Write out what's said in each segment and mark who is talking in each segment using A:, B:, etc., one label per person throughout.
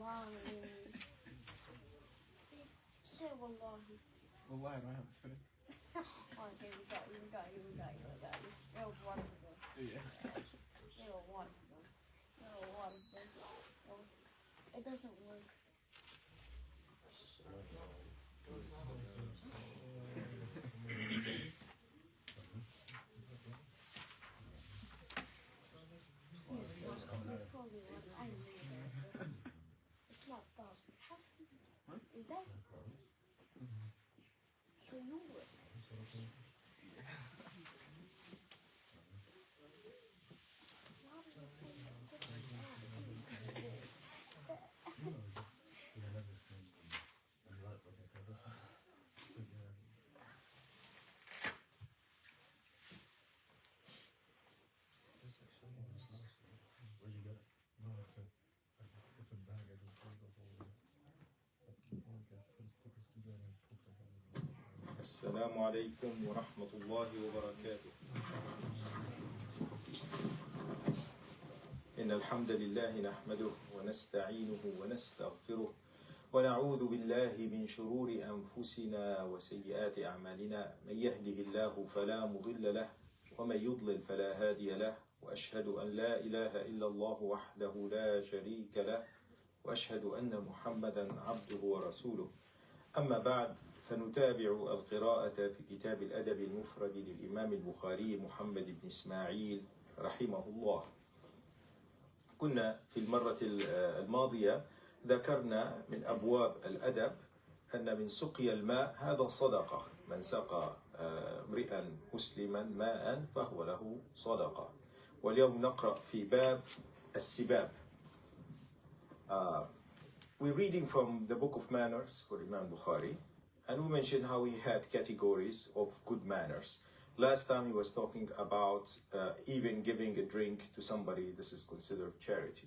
A: Wallahi. Say wallahi.
B: Wallahi, I don't have to.
A: Okay, we got you. It was wonderful.
B: Yeah.
A: It was wonderful. It doesn't work. It's not done. Is that? So you would.
C: Where'd you get it? No, it's a bag. I just pulled the whole.
D: السلام عليكم ورحمة الله وبركاته. إن الحمد لله نحمده ونستعينه ونستغفره ونعوذ بالله من شرور أنفسنا وسيئات أعمالنا من يهده الله فلا مضل له ومن يضلل فلا هادي له وأشهد أن لا إله إلا الله وحده لا شريك له وأشهد أن محمدا عبده ورسوله. أما بعد فنتابع القراءة في كتاب الأدب المفرد للإمام البخاري محمد بن إسماعيل رحمه الله. كنا في المرة الماضية ذكرنا من أبواب الأدب أن من سقي الماء هذا صدقة. من سقى امرئا مسلما ماء فهو له صدقة. واليوم نقرأ في باب السباب. We're reading from the book of manners for Imam Bukhari, and we mentioned how he had categories of good manners. Last time he was talking about even giving a drink to somebody, this is considered charity.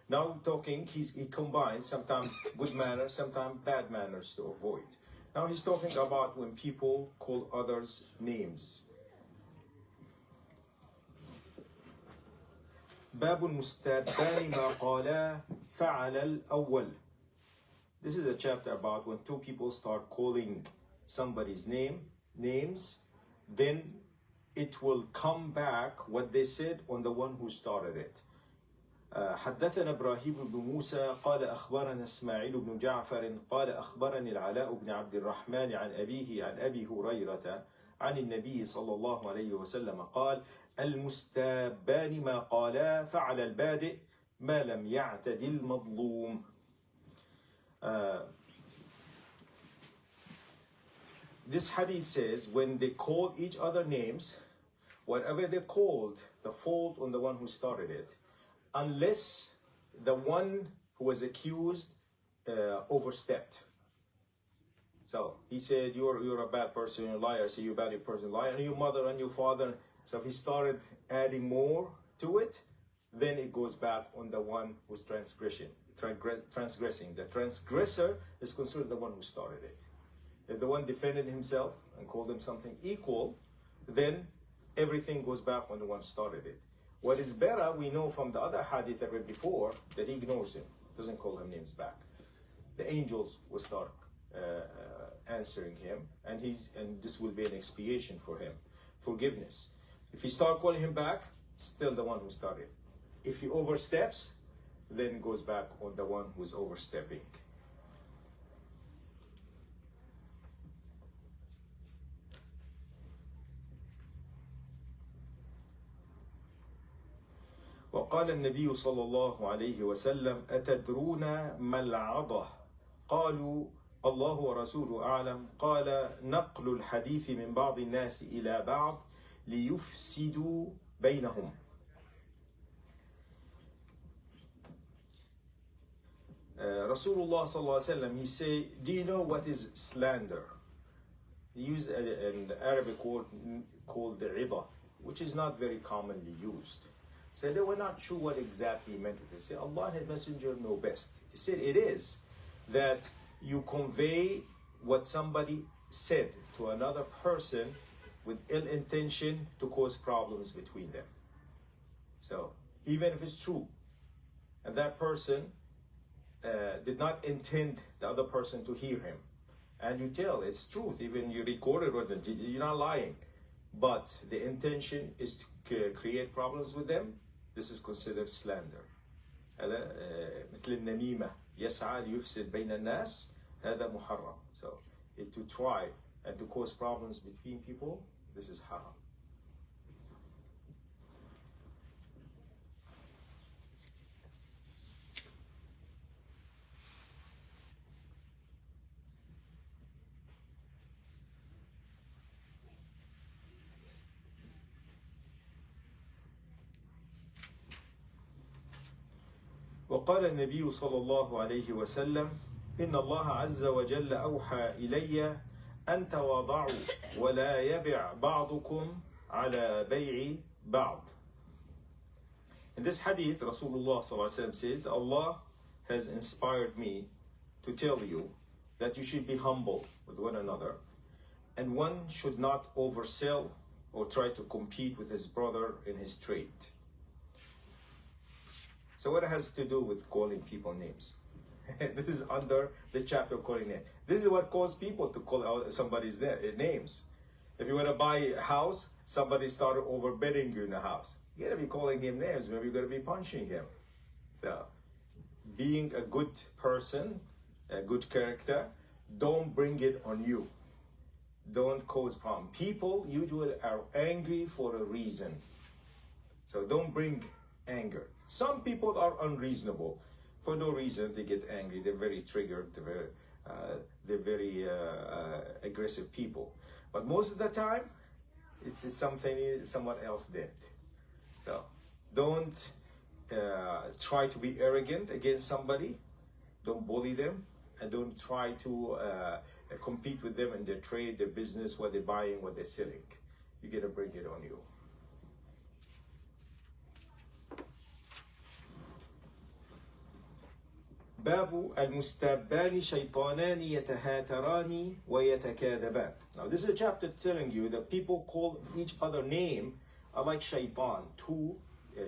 D: Now talking, he combines sometimes good manners, sometimes bad manners to avoid. Now he's talking about when people call others names. باب المستابان ما قالا فعل الأول. This is a chapter about when two people start calling somebody's names, then it will come back what they said on the one who started it. حدثنا إبراهيم بن موسى قال أخبرنا إسماعيل بن جعفر قال أخبرني العلاء بن عبد الرحمن عن أبيه عن أبي هريرة عن النبي صلى الله عليه وسلم قال المستابان ما قالا فعل البادئ ما لم يعتد المظلوم. This hadith says when they call each other names, whatever they called, the fault on the one who started it, unless the one who was accused overstepped. So he said, you're a bad person, you're a liar. So you're a bad person, liar, and your mother and your father. So if he started adding more to it, then it goes back on the one who's transgressing. The transgressor is considered the one who started it. If the one defended himself and called him something equal, then everything goes back on the one who started it. What is better, we know from the other hadith I read before, that he ignores him, doesn't call him names back. The angels will start answering him, and this will be an expiation for him, forgiveness. If he start calling him back, still the one who started. If he oversteps, then it goes back on the one who's overstepping. وقال النبي صلى الله عليه وسلم أتدرون ما العضة؟ قالوا الله ورسوله أعلم. قال نقل الحديث من بعض الناس إلى بعض ليفسدوا بينهم. Rasulullah sallallahu alaihi wasallam, he say, do you know what is slander? He used an Arabic word called the ida, which is not very commonly used. So they were not sure what exactly he meant. They said, Allah and His Messenger know best. He said it is that you convey what somebody said to another person with ill intention to cause problems between them. So even if it's true, and that person did not intend the other person to hear him. And you tell it's truth, even you record it with them, you're not lying. But the intention is to create problems with them. This is considered slander. مثل النميمة يسعى ليفسد بين الناس هذا محرم. So to try and to cause problems between people, this is haram. وقال النبي صلى الله عليه وسلم إن الله عز وجل أوحى إلي أن تواضعوا ولا يبع بعضكم على بيع بعض. In this hadith, Rasulullah صلى الله عليه وسلم said, Allah has inspired me to tell you that you should be humble with one another, and one should not oversell or try to compete with his brother in his trade. So what it has to do with calling people names? This is under the chapter of calling names. This is what caused people to call out somebody's names. If you want to buy a house, somebody started overbidding you in the house. You're going to be calling him names. Maybe you're going to be punching him. So, being a good person, a good character, don't bring it on you. Don't cause problem. People usually are angry for a reason. So don't bring anger. Some people are unreasonable. For no reason they get angry. They're very triggered. They're very aggressive people. But most of the time, it's something someone else did. So don't try to be arrogant against somebody. Don't bully them, and don't try to compete with them in their trade, their business, what they're buying, what they're selling. You're gonna bring it on you. باب المستابان شيطانان يتهاتران ويتكاذبان. Now this is a chapter telling you that people call each other name are like shaitan, two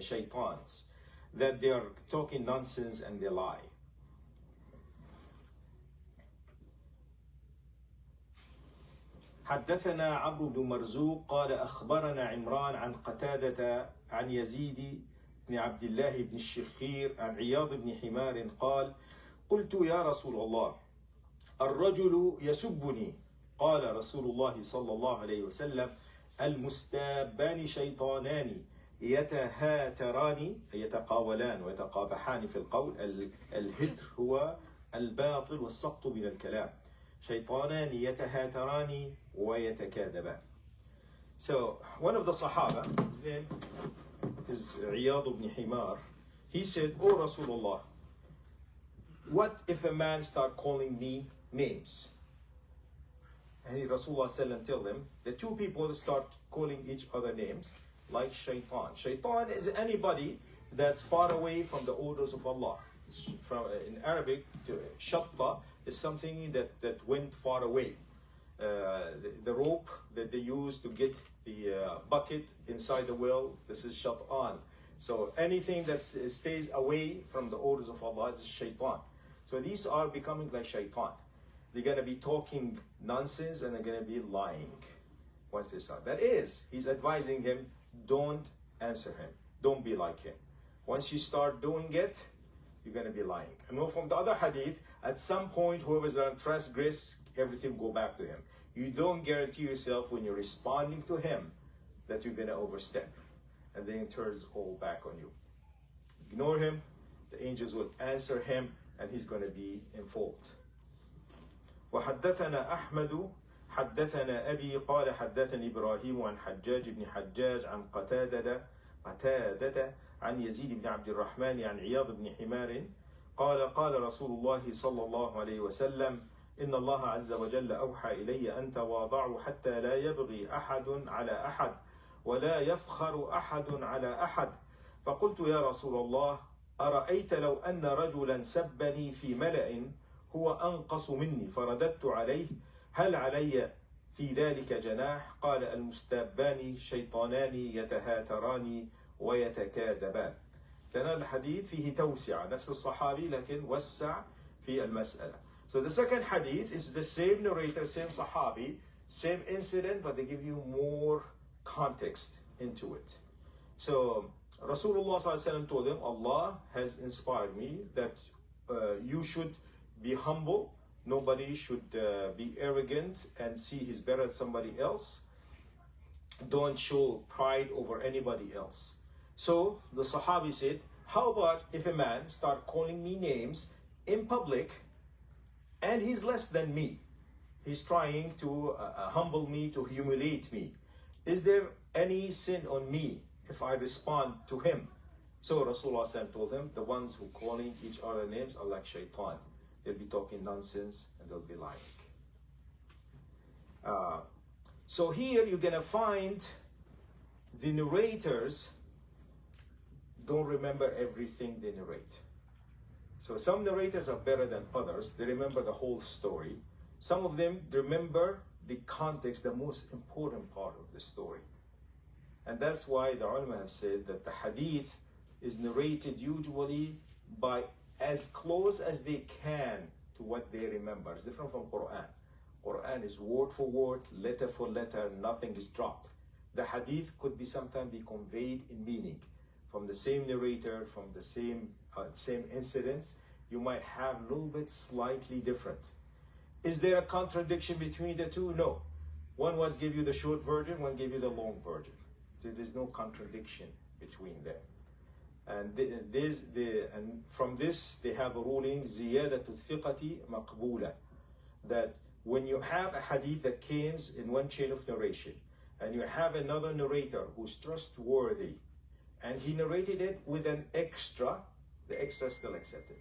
D: shaitans, that they are talking nonsense and they lie. حدثنا عمرو بن مرزوق قال أخبرنا عمران عن قتادة عن يزيد بن عبد الله بن الشخير عن عياض بن حمار قال قلت يا رسول الله الرجل يسبني قال رسول الله صلى الله عليه وسلم المستابان شيطانان يتهاتران يتقاولان ويتقابحان في القول. الهتر هو الباطل والسقط من الكلام. شيطانان يتهاتران ويتكاذبان. So one of the Sahaba, his name is Iyad ibn Himar, he said, "O Rasulullah, what if a man start calling me names?" And Rasulullah sallam tell them, the two people start calling each other names like shaitan. Shaitan is anybody that's far away from the orders of Allah. In Arabic, shatta is something that went far away. The rope that they use to get the bucket inside the well, this is shaitan. So anything that stays away from the orders of Allah is shaitan. So these are becoming like shaitan. They're going to be talking nonsense and they're going to be lying once they start. That is, he's advising him, don't answer him. Don't be like him. Once you start doing it, you're going to be lying. And from the other hadith, at some point, whoever's on transgress, everything go back to him. You don't guarantee yourself when you're responding to him that you're going to overstep. And then it turns all back on you. Ignore him, the angels will answer him, and he's going to be in fault. وحدثنا أحمد حدثنا أبي قال حدثني إبراهيم عن حجاج بن حجاج عن قتادة عن يزيد بن عبد الرحمن عن عياض بن حمار قال قال رسول الله صلى الله عليه وسلم إن الله عز وجل أوحى إلي أن تواضعوا حتى لا يبغي أحد على أحد ولا يفخر أحد على أحد فقلت يا رسول الله أرأيت لو أن رجلا سبني في ملأ هو أنقص مني فرددت عليه هل علي في ذلك جناح قال المستابان شيطانان يتهاتران ويتكاذبان. ترى الحديث فيه توسعة نفس الصحابي لكن وسع في المسألة. So the second hadith is the same narrator, same sahabi, same incident, but they give you more context into it. So Rasulullah ﷺ told them, Allah has inspired me that you should be humble. Nobody should be arrogant and see he's better than somebody else. Don't show pride over anybody else. So the Sahabi said, how about if a man start calling me names in public and he's less than me? He's trying to humble me, to humiliate me. Is there any sin on me if I respond to him? So Rasulullah told him, the ones who calling each other names are like shaitan. They'll be talking nonsense and they'll be lying. So here you're going to find the narrators don't remember everything they narrate. So some narrators are better than others. They remember the whole story. Some of them remember the context, the most important part of the story. And that's why the ulama have said that the hadith is narrated usually by as close as they can to what they remember. It's different from Quran. Quran is word for word, letter for letter, nothing is dropped. The hadith could be sometimes be conveyed in meaning. From the same narrator, from the same incidents, you might have a little bit slightly different. Is there a contradiction between the two? No. One was give you the short version, one gave you the long version. So there's no contradiction between them. And and from this they have a ruling زيادة الثقة مقبولة, that when you have a hadith that comes in one chain of narration and you have another narrator who's trustworthy and he narrated it with an extra, the extra is still accepted.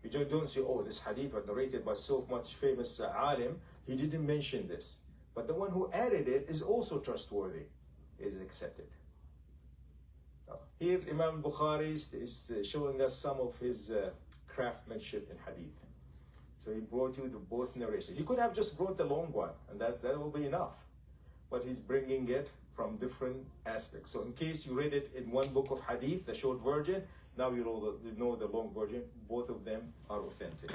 D: You just don't say, oh, this hadith was narrated by so much famous alim, he didn't mention this. But the one who added it is also trustworthy, is accepted. Here Imam Bukhari is showing us some of his craftsmanship in hadith. So he brought you the both narrations. He could have just brought the long one, and that will be enough. But he's bringing it from different aspects. So in case you read it in one book of hadith, the short version, now you know the long version. Both of them are authentic.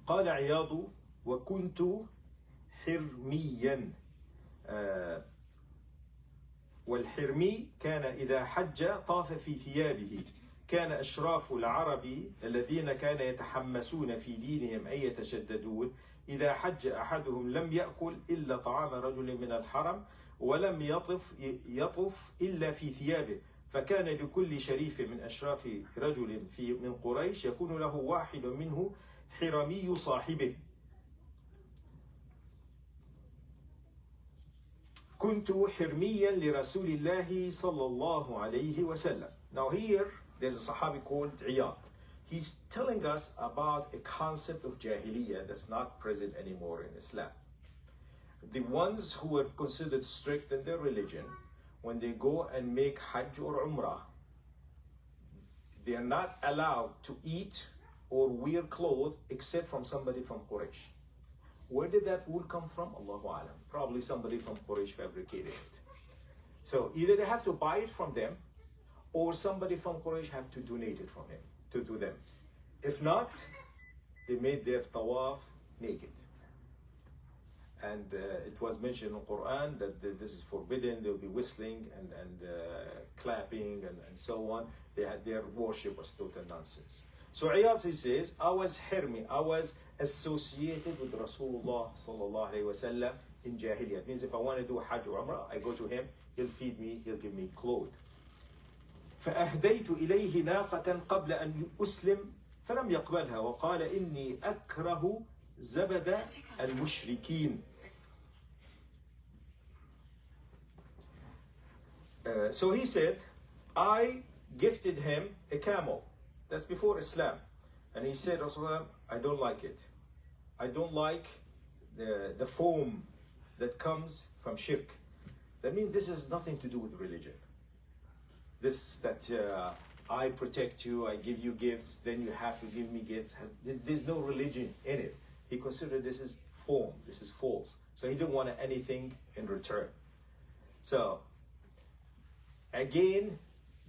D: قال عياض وكنت حرميا والحرمي كان إذا حج طاف في ثيابه. كان أشراف العرب الذين كان يتحمسون في دينهم أي يتشددون إذا حج أحدهم لم يأكل إلا طعام رجل من الحرم ولم يطف إلا في ثيابه. فكان لكل شريف من أشراف رجل من قريش يكون له واحد منه حرمي صاحبه. كنت حرميا لرسول الله صلى الله عليه وسلم. Now here there's a Sahabi called Iyad. He's telling us about a concept of Jahiliyyah that's not present anymore in Islam. The ones who were considered strict in their religion, when they go and make Hajj or Umrah, they are not allowed to eat or wear clothes except from somebody from Quraysh. Where did that rule come from? Allahu Alam. Probably somebody from Quraysh fabricated it. So either they have to buy it from them, or somebody from Quraysh have to donate it from him to them. If not, they made their tawaf naked. And it was mentioned in the Quran that this is forbidden. They'll be whistling and clapping and so on. Their worship was total nonsense. So Iyad says, I was hirmi, I was associated with Rasulullah sallallahu alayhi wa sallam in Jahiliyyah. It means if I want to do Hajj or Umrah, I go to him, he'll feed me, he'll give me clothes. فأهديت إليه ناقة قبل أن أسلم فلم يقبلها وقال إني أكره زبد المشركين. So he said, I gifted him a camel. That's before Islam. And he said, Rasulullah, I don't like it. I don't like the foam that comes from shirk. That means this has nothing to do with religion. This that I protect you, I give you gifts, then you have to give me gifts. There's no religion in it. He considered this is foam, this is false. So he didn't want anything in return. So, again,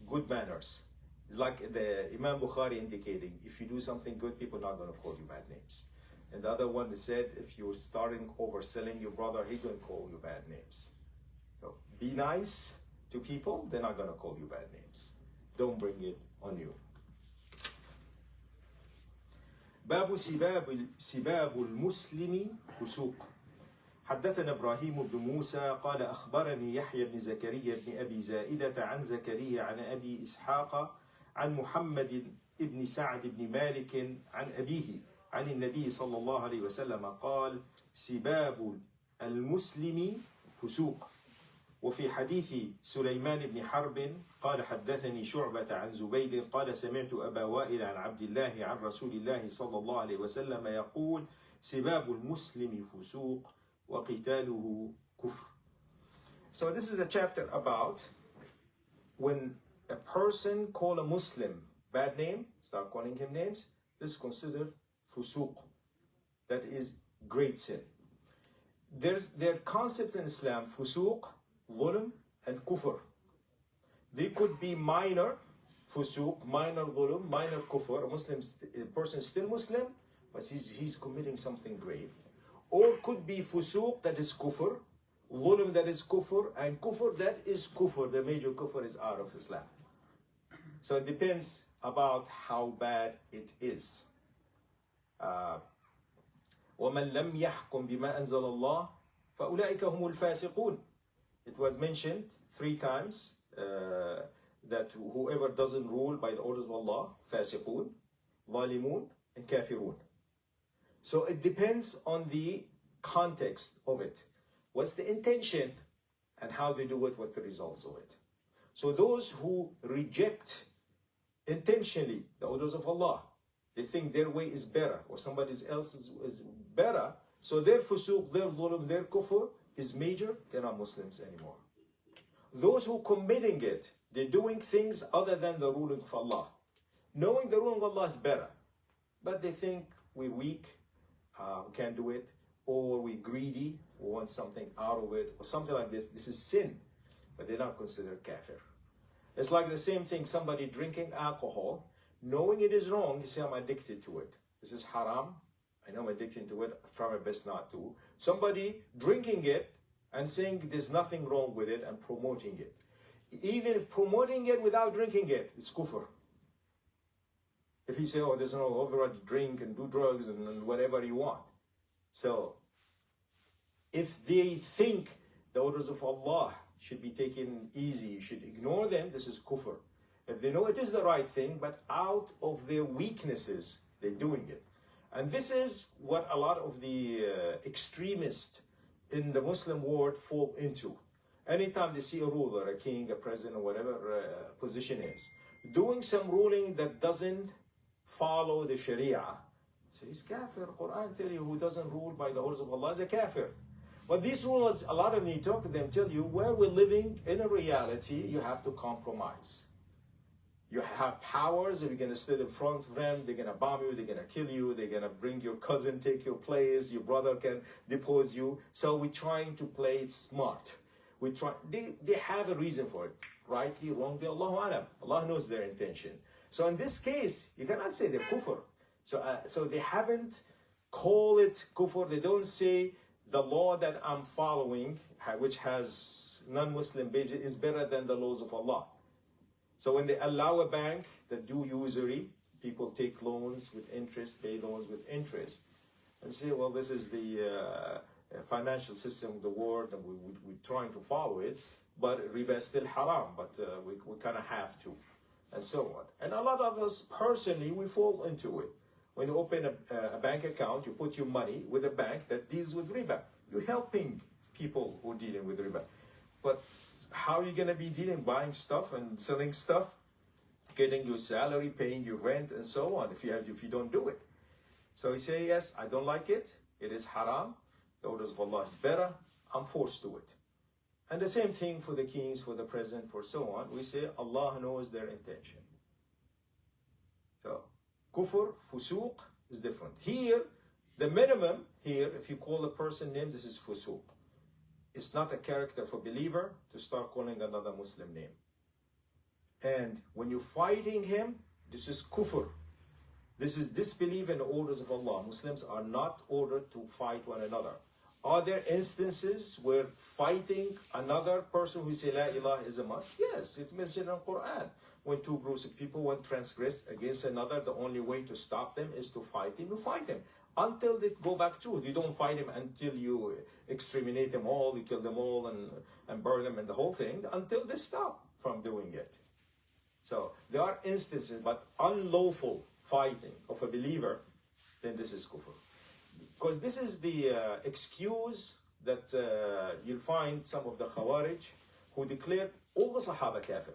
D: good manners. It's like the Imam Bukhari indicating, if you do something good, people are not going to call you bad names. And the other one said, if you're starting overselling your brother, he's going to call you bad names. So be nice to people, they're not going to call you bad names. Don't bring it on you. باب سباب المسلم فسوق. حدثنا إبراهيم بن موسى قال أخبرني يحيى بن زكريا بن أبي زائدة عن زكريا عن أبي إسحاق عن محمد بن سعد بن مالك عن أبيه عن النبي صلى الله عليه وسلم قال سباب المسلم فسوق. وفي حديث سليمان بن حرب قال حدثني شعبة عن زبيد قال سمعت أبا وائل عن عبد الله عن رسول الله صلى الله عليه وسلم يقول سباب المسلم فسوق وقتاله كفر. So this is a chapter about when a person call a Muslim bad name, start calling him names, this is considered fusuq. That is great sin. There are concepts in Islam, fusuq, dhulm, and kufr. They could be minor fusuq, minor dhulm, minor kufr. A person is still Muslim, but he's committing something grave. Or could be fusuq, that is kufr, dhulm, that is kufr, and kufr, that is kufr. The major kufr is out of Islam. So it depends about how bad it is. وَمَنْ لَمْ يَحْكُمْ بِمَا أَنزَلَ اللَّهِ فَأُولَٰئِكَ هُمُ الْفَاسِقُونَ. It was mentioned 3 times that whoever doesn't rule by the orders of Allah, fasiqun, ظالمون, and kafirun. So it depends on the context of it. What's the intention and how they do it, what the results of it. So those who reject intentionally the orders of Allah, they think their way is better or somebody else is better, so their fusuq, their dhulm, their kufr is major, they're not Muslims anymore. Those who committing it, they're doing things other than the ruling of Allah, knowing the ruling of Allah is better, but they think we're weak, we can't do it, or we're greedy, we want something out of it, or something like this. This is sin, but they're not considered kafir. It's like the same thing, somebody drinking alcohol, knowing it is wrong, you say, I'm addicted to it. This is haram. I know I'm addicted to it. I try my best not to. Somebody drinking it and saying there's nothing wrong with it and promoting it. Even if promoting it without drinking it, it's kufr. If you say, oh, there's no override, drink and do drugs and whatever you want. So, if they think the orders of Allah should be taken easy, you should ignore them, this is kufr. If they know it is the right thing, but out of their weaknesses, they're doing it. And this is what a lot of the extremists in the Muslim world fall into. Anytime they see a ruler, a king, a president, or whatever position is, doing some ruling that doesn't follow the Sharia, say he's kafir. Quran tell you who doesn't rule by the orders of Allah is a kafir. But these rulers, a lot of them, you talk to them, tell you where we're living in a reality, you have to compromise. You have powers, if you're going to sit in front of them, they're going to bomb you, they're going to kill you, they're going to bring your cousin, take your place, your brother can depose you. So we're trying to play it smart. They have a reason for it. Rightly, wrongly, Allahu Alam. Allah knows their intention. So in this case, you cannot say they're kufr. So they haven't called it kufr. They don't say the law that I'm following, which has non-Muslim basis, is better than the laws of Allah. So when they allow a bank that do usury, people take loans with interest, pay loans with interest, and say, well, this is the financial system of the world, and we're trying to follow it, but riba is still haram, but we kind of have to, and so on. And a lot of us, personally, we fall into it. When you open a bank account, you put your money with a bank that deals with riba. You're helping people who are dealing with riba. But how are you going to be dealing, buying stuff and selling stuff, getting your salary, paying your rent, and so on, if you don't do it? So you say, yes, I don't like it. It is haram. The orders of Allah is better. I'm forced to it. And the same thing for the kings, for the president, for so on. We say Allah knows their intention. So kufr, fusuq is different. Here, the minimum here, if you call a person name, this is fusuq. it's not a character for believer to start calling another Muslim name. And when you're fighting him, this is kufr. This is disbelief in the orders of Allah. Muslims are not ordered to fight one another. Are there instances where fighting another person who say La ilaha is a must? Yes, it's mentioned in the Quran. When two groups of people want to transgress against another, the only way to stop them is to fight him. You fight them until they go back to it. You don't fight them until you exterminate them all, you kill them all and burn them and the whole thing, until they stop from doing it. So there are instances, but unlawful fighting of a believer, then this is kufr. Because this is the excuse that you'll find some of the Khawarij who declared all the Sahaba kafir.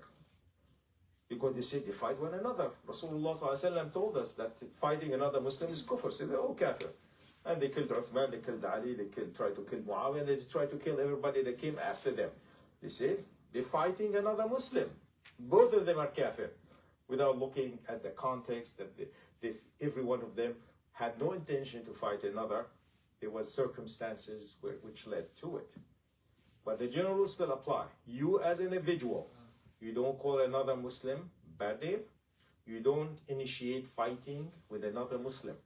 D: Because they said they fight one another. Rasulullah ﷺ told us that fighting another Muslim is kufr. So they're all kafir. And they killed Uthman, they killed Ali, they tried to kill Muawiyah, and they tried to kill everybody that came after them. They said they're fighting another Muslim. Both of them are kafir. Without looking at the context that every one of them had no intention to fight another. There was circumstances which led to it. But the general rules still apply. You as an individual, you don't call another Muslim bad name. You don't initiate fighting with another Muslim.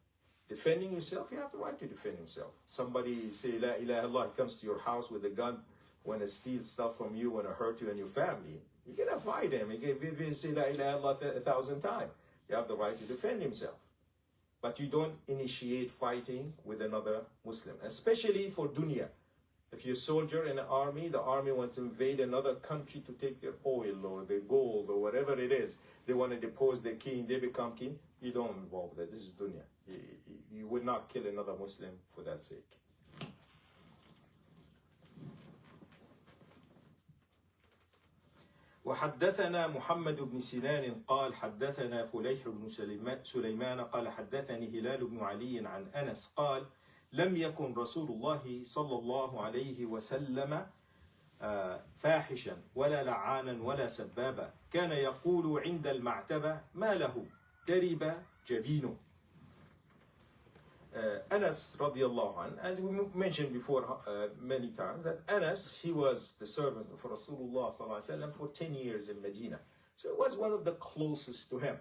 D: Defending yourself, you have the right to defend yourself. Somebody say La ilaha illallah, comes to your house with a gun, want to steal stuff from you, want to hurt you and your family. You're going to fight him. You can say La ilaha illallah 1,000 times. You have the right to defend himself. But you don't initiate fighting with another Muslim, especially for dunya. If you're a soldier in the army wants to invade another country to take their oil or their gold or whatever it is. They want to depose their king, they become king. You don't involve that. This is dunya. You would not kill another Muslim for that sake. وحدثنا محمد بن سنان قال حدثنا فليح بن سليمان قال حدثني هلال بن علي عن أنس قال لم يكن رسول الله صلى الله عليه وسلم فاحشا ولا لعانا ولا سبابا كان يقول عند المعتبة ما له ترب جبينه. Anas radiallahu anh, as we mentioned before many times, that Anas, he was the servant of Rasulullah sallallahu alaihi wasallam for 10 years in Medina. So it was one of the closest to him.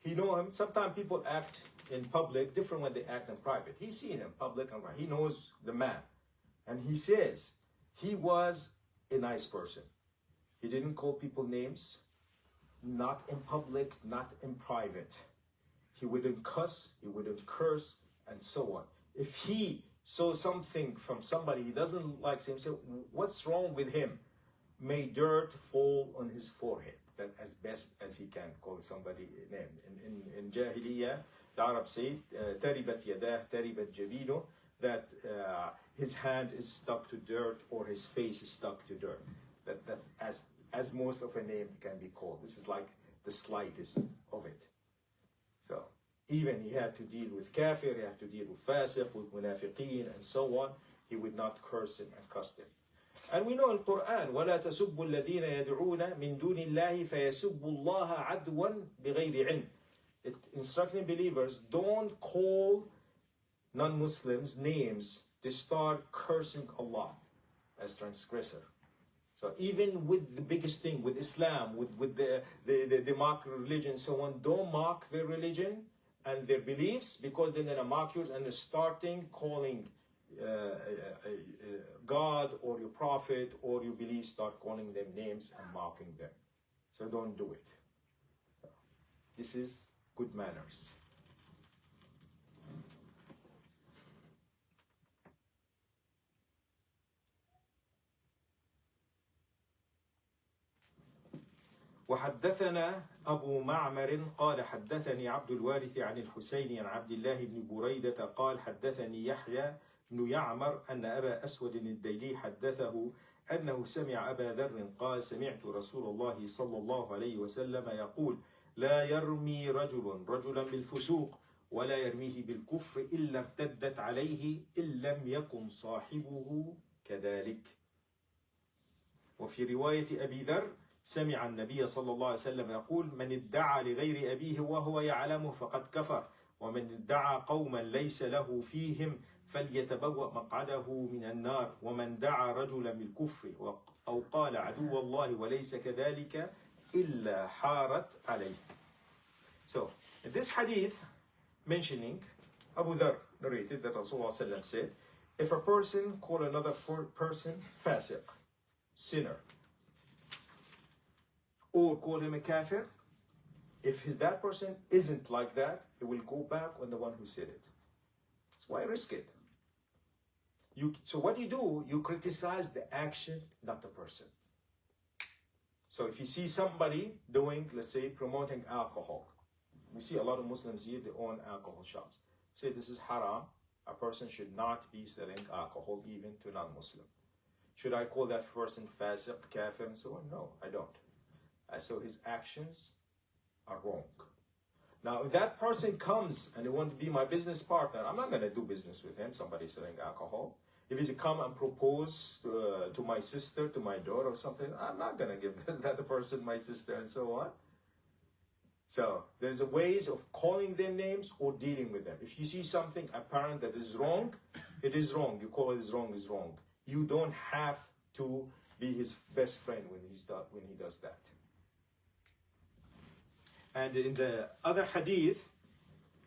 D: He know him. Sometimes people act in public different when they act in private. He's seen him in public and he knows the man. And he says he was a nice person. He didn't call people names, not in public, not in private. He wouldn't cuss, he wouldn't curse, and so on. If he saw something from somebody he doesn't like, him, say, what's wrong with him? May dirt fall on his forehead. That as best as he can call somebody a name. In Jahiliyyah, the Arabs say, taribat yadah, taribat jabino, that his hand is stuck to dirt or his face is stuck to dirt. That's as most of a name can be called. This is like the slightest of it. So even he had to deal with kafir, he had to deal with fasiq, with munafiqeen, and so on. He would not curse him and cuss him. And we know in Quran, وَلَا تَسُبُّوا الَّذِينَ يَدْعُونَ مِن دُونِ اللَّهِ فَيَسُبُّوا اللَّهَ عَدْوًا بِغَيْرِ عِلْمٍ. It instructing believers, don't call non-Muslims names to start cursing Allah as transgressor. So even with the biggest thing, with Islam, with the mock religion and so on, don't mock their religion and their beliefs, because they're going to mock yours and they're starting calling God or your prophet or your beliefs, start calling them names and mocking them. So don't do it. So this is good manners. وحدثنا أبو معمر قال حدثني عبد الوارث عن الحسين عن عبد الله بن بريدة قال حدثني يحيى بن يعمر أن أبا أسود الديلي حدثه أنه سمع أبا ذر قال سمعت رسول الله صلى الله عليه وسلم يقول لا يرمي رجل رجلا بالفسوق ولا يرميه بالكفر إلا ارتدت عليه إن لم يكن صاحبه كذلك. وفي رواية أبي ذر سمع النبي صلى الله عليه وسلم يقول من ادعى لغير أبيه وهو يعلمه فقد كفر ومن ادعى قوما ليس له فيهم فليتبوأ مقعده من النار ومن دعا رجلا بالكفر أو قال عدو الله وليس كذلك إلا حارت عليه. So, in this hadith mentioning, Abu Dhar narrated that Rasulullah said, if a person call another person fasiq, sinner, or call him a kafir, if that person isn't like that, it will go back on the one who said it. That's why risk it. So what you do, you criticize the action, not the person. So if you see somebody doing, let's say, promoting alcohol, we see a lot of Muslims here, they own alcohol shops. Say this is haram. A person should not be selling alcohol even to non-Muslim. Should I call that person fasiq, kafir, and so on? No, I don't. So his actions are wrong. Now, if that person comes and they want to be my business partner, I'm not going to do business with him, somebody selling alcohol. If he's come and propose to my sister, to my daughter or something, I'm not going to give that person my sister and so on. So there's a ways of calling them names or dealing with them. If you see something apparent that is wrong, it is wrong. You call it is wrong, is wrong. You don't have to be his best friend when he does that. And in the other hadith,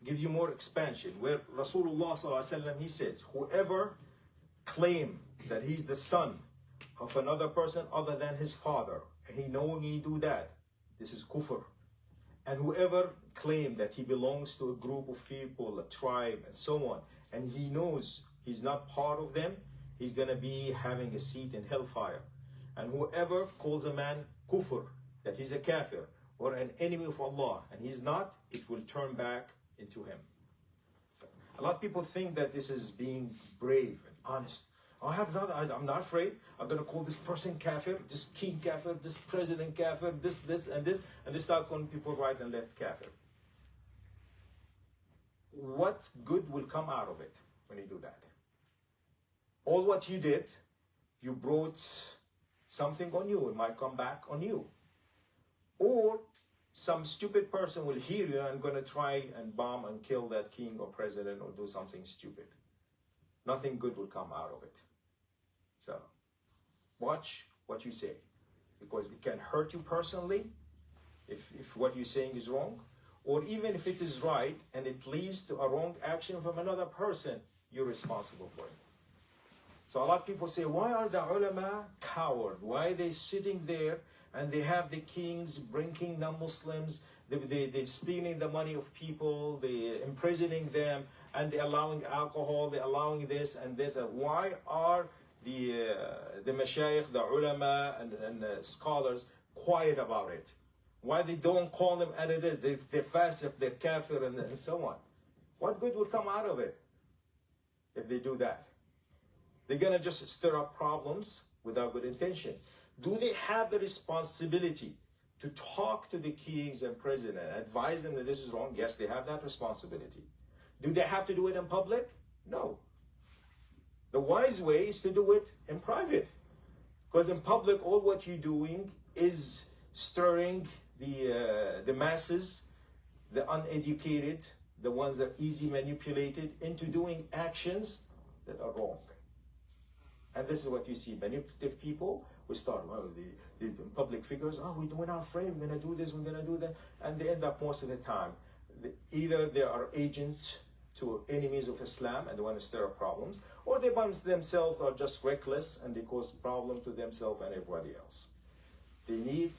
D: gives you more expansion, where Rasulullah ﷺ, he says, whoever claim that he's the son of another person other than his father, and he knowingly do that, this is kufr. And whoever claim that he belongs to a group of people, a tribe, and so on, and he knows he's not part of them, he's going to be having a seat in hellfire. And whoever calls a man kufr, that he's a kafir, or an enemy of Allah, and he's not, it will turn back into him. So, a lot of people think that this is being brave and honest. I'm not afraid. I'm going to call this person kafir, this king kafir, this president kafir, this, and this, and they start calling people right and left kafir. What good will come out of it when you do that? All what you did, you brought something on you. It might come back on you. Or some stupid person will hear you and going to try and bomb and kill that king or president or do something stupid. Nothing good will come out of it. So, watch what you say, because it can hurt you personally if what you're saying is wrong, or even if it is right and it leads to a wrong action from another person, you're responsible for it. So a lot of people say, why are the ulama coward? Why are they sitting there and they have the kings bringing non-Muslims, they're stealing the money of people, they're imprisoning them, and they're allowing alcohol, they're allowing this and this. Why are the mashayikh, the ulama, and the scholars quiet about it? Why they don't call them as it is? They're fasiq, they're kafir, and so on. What good would come out of it if they do that? They're going to just stir up problems without good intention. Do they have the responsibility to talk to the kings and president, advise them that this is wrong? Yes, they have that responsibility. Do they have to do it in public? No. The wise way is to do it in private. Because in public, all what you're doing is stirring the masses, the uneducated, the ones that are easily manipulated into doing actions that are wrong. And this is what you see. Manipulative people will start, well, the public figures, we're not afraid, we're going to do this, we're going to do that. And they end up most of the time, either they are agents to enemies of Islam and they want to stir up problems, or they themselves are just reckless and they cause problem to themselves and everybody else. They need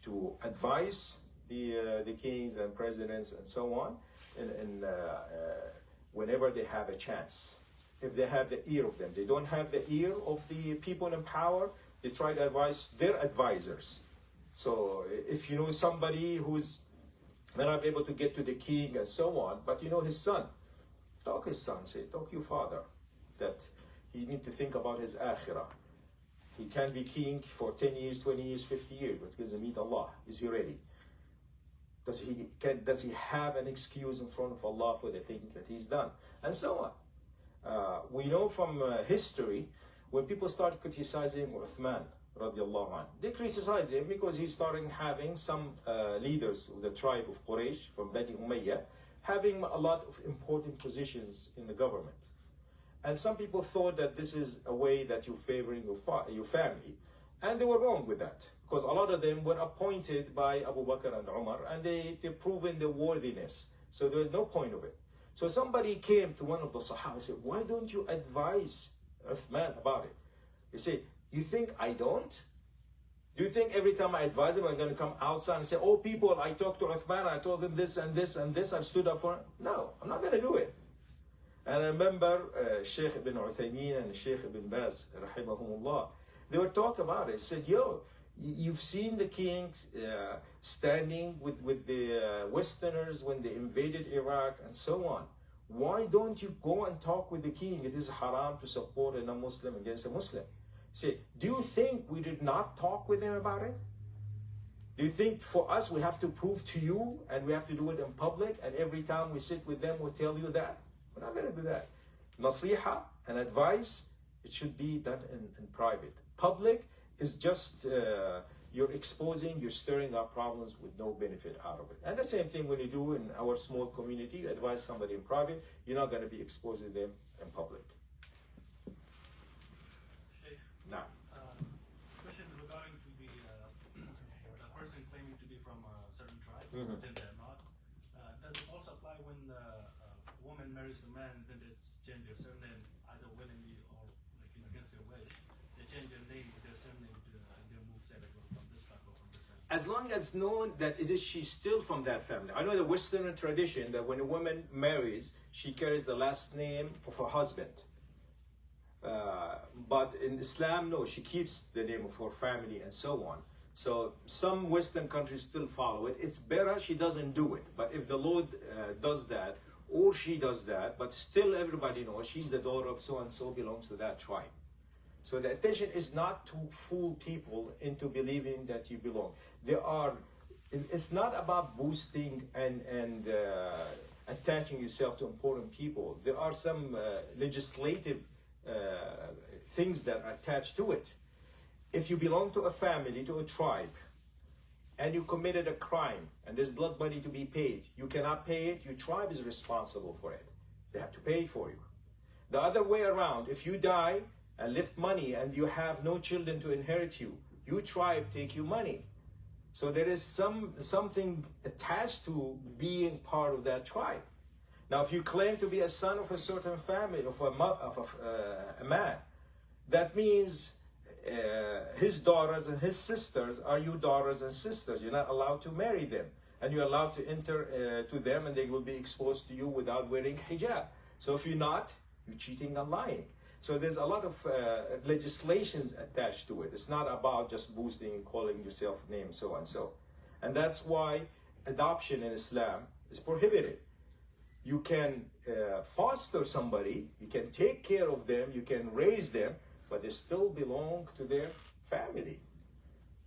D: to advise the kings and presidents and so on, and whenever they have a chance. If they have the ear of them. They don't have the ear of the people in power, they try to advise their advisors. So if you know somebody who's not able to get to the king and so on, but you know his son, talk his son, talk your father, that he need to think about his akhirah. He can be king for 10 years, 20 years, 50 years, but he doesn't meet Allah. Is he ready? Does he have an excuse in front of Allah for the things that he's done? And so on. We know from history, when people started criticizing Uthman, radiallahu anh, they criticized him because he started having some leaders of the tribe of Quraysh from Bani Umayyah, having a lot of important positions in the government. And some people thought that this is a way that you're favoring your family. And they were wrong with that, because a lot of them were appointed by Abu Bakr and Umar, and they've proven their worthiness. So there was no point of it. So somebody came to one of the Sahaba and said, why don't you advise Uthman about it? He said, you think I don't? Do you think every time I advise him, I'm going to come outside and say, oh, people, I talked to Uthman, I told him this and this and this, I stood up for him? No, I'm not going to do it. And I remember Sheikh ibn Uthaymeen and Sheikh ibn Baz, rahimahumullah, they were talking about it. They said, yo, you've seen the king standing with the Westerners when they invaded Iraq and so on. Why don't you go and talk with the king? It is haram to support a non-Muslim against a Muslim. Say, do you think we did not talk with him about it? Do you think for us we have to prove to you and we have to do it in public and every time we sit with them we'll tell you that? We're not going to do that. Nasiha and advice, it should be done in private. Public is just, you're exposing, you're stirring up problems with no benefit out of it. And the same thing when you do in our small community, you advise somebody in private, you're not going to be exposing them in public. Now,
C: question regarding to the person claiming to be from a certain tribe,
D: Mhm.
C: then they're not. Does it also apply when the woman marries a man, then they change their surname either willingly or against their wish? They change their name with their surname to their move say from this tribe or from this tribe.
D: as long as known that she's still from that family. I know the Western tradition that when a woman marries, she carries the last name of her husband. But in Islam, no, she keeps the name of her family and so on. So some Western countries still follow it. It's better she doesn't do it. But if the Lord does that, or she does that, but still everybody knows she's the daughter of so-and-so, belongs to that tribe. So the intention is not to fool people into believing that you belong. It's not about boosting and attaching yourself to important people. There are some legislative things that are attached to it. If you belong to a family, to a tribe, and you committed a crime, and there's blood money to be paid, you cannot pay it, your tribe is responsible for it. They have to pay for you. The other way around, if you die and left money and you have no children to inherit you, your tribe take your money. So there is something attached to being part of that tribe. Now, if you claim to be a son of a certain family, of a man, that means his daughters and his sisters are your daughters and sisters. You're not allowed to marry them. And you're allowed to enter to them and they will be exposed to you without wearing hijab. So if you're not, you're cheating and lying. So there's a lot of legislations attached to it. It's not about just boosting and calling yourself names, so and so. And that's why adoption in Islam is prohibited. You can foster somebody, you can take care of them, you can raise them, but they still belong to their family.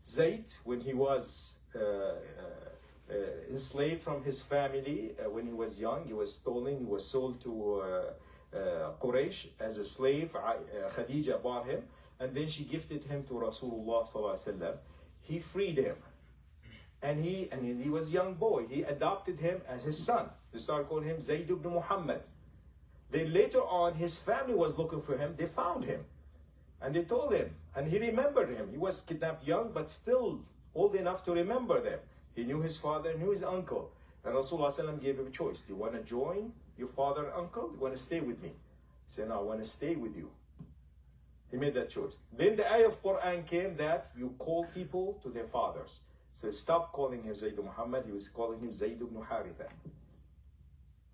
D: Zayd, when he was enslaved from his family, when he was young, he was stolen, he was sold to Quraysh as a slave. Khadija bought him, and then she gifted him to Rasulullah sallallahu alaihi wasallam. He freed him, and he was a young boy. He adopted him as his son. They started calling him Zayd ibn Muhammad. Then later on, his family was looking for him. They found him, and they told him, and he remembered him. He was kidnapped young, but still old enough to remember them. He knew his father, knew his uncle, and Rasulullah sallallahu alaihi wasallam gave him a choice. Do you want to join your father and uncle? Do you want to stay with me? He said, no, I want to stay with you. He made that choice. Then the ayah of Quran came that you call people to their fathers. So stop calling him Zayd ibn Muhammad. He was calling him Zayd ibn Haritha.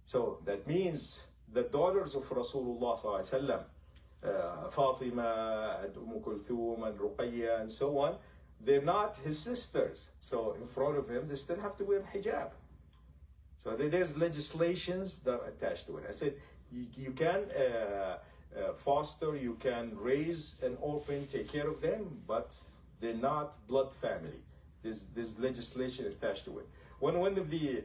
D: So that means the daughters of Rasulullah sallallahu alaihi wasallam, Fatima and Kulthum and Ruqayya and so on, they're not his sisters. So in front of him, they still have to wear hijab. So there's legislations that are attached to it. I said, you can foster, you can raise an orphan, take care of them, but they're not blood family. There's legislation attached to it. One of the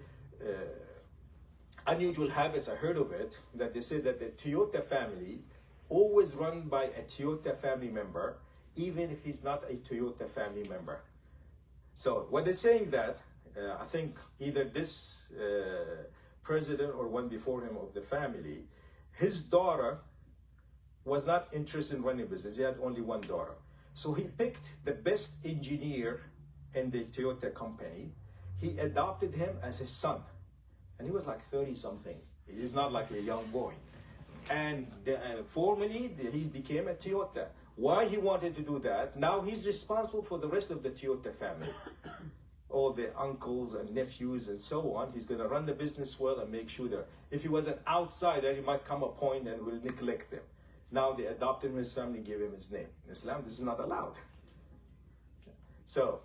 D: unusual habits I heard of it, that they said that the Toyota family always run by a Toyota family member, even if he's not a Toyota family member. So when they're saying that, I think either this president or one before him of the family, his daughter was not interested in running a business. He had only one daughter. So he picked the best engineer in the Toyota company. He adopted him as his son. And he was like 30 something. He's not like a young boy. And formally, he became a Toyota. Why he wanted to do that? Now he's responsible for the rest of the Toyota family. All the uncles and nephews and so on. He's going to run the business well and make sure that if he was an outsider, he might come a point and will neglect them. Now they adopted him, his family gave him his name. In Islam, this is not allowed. So,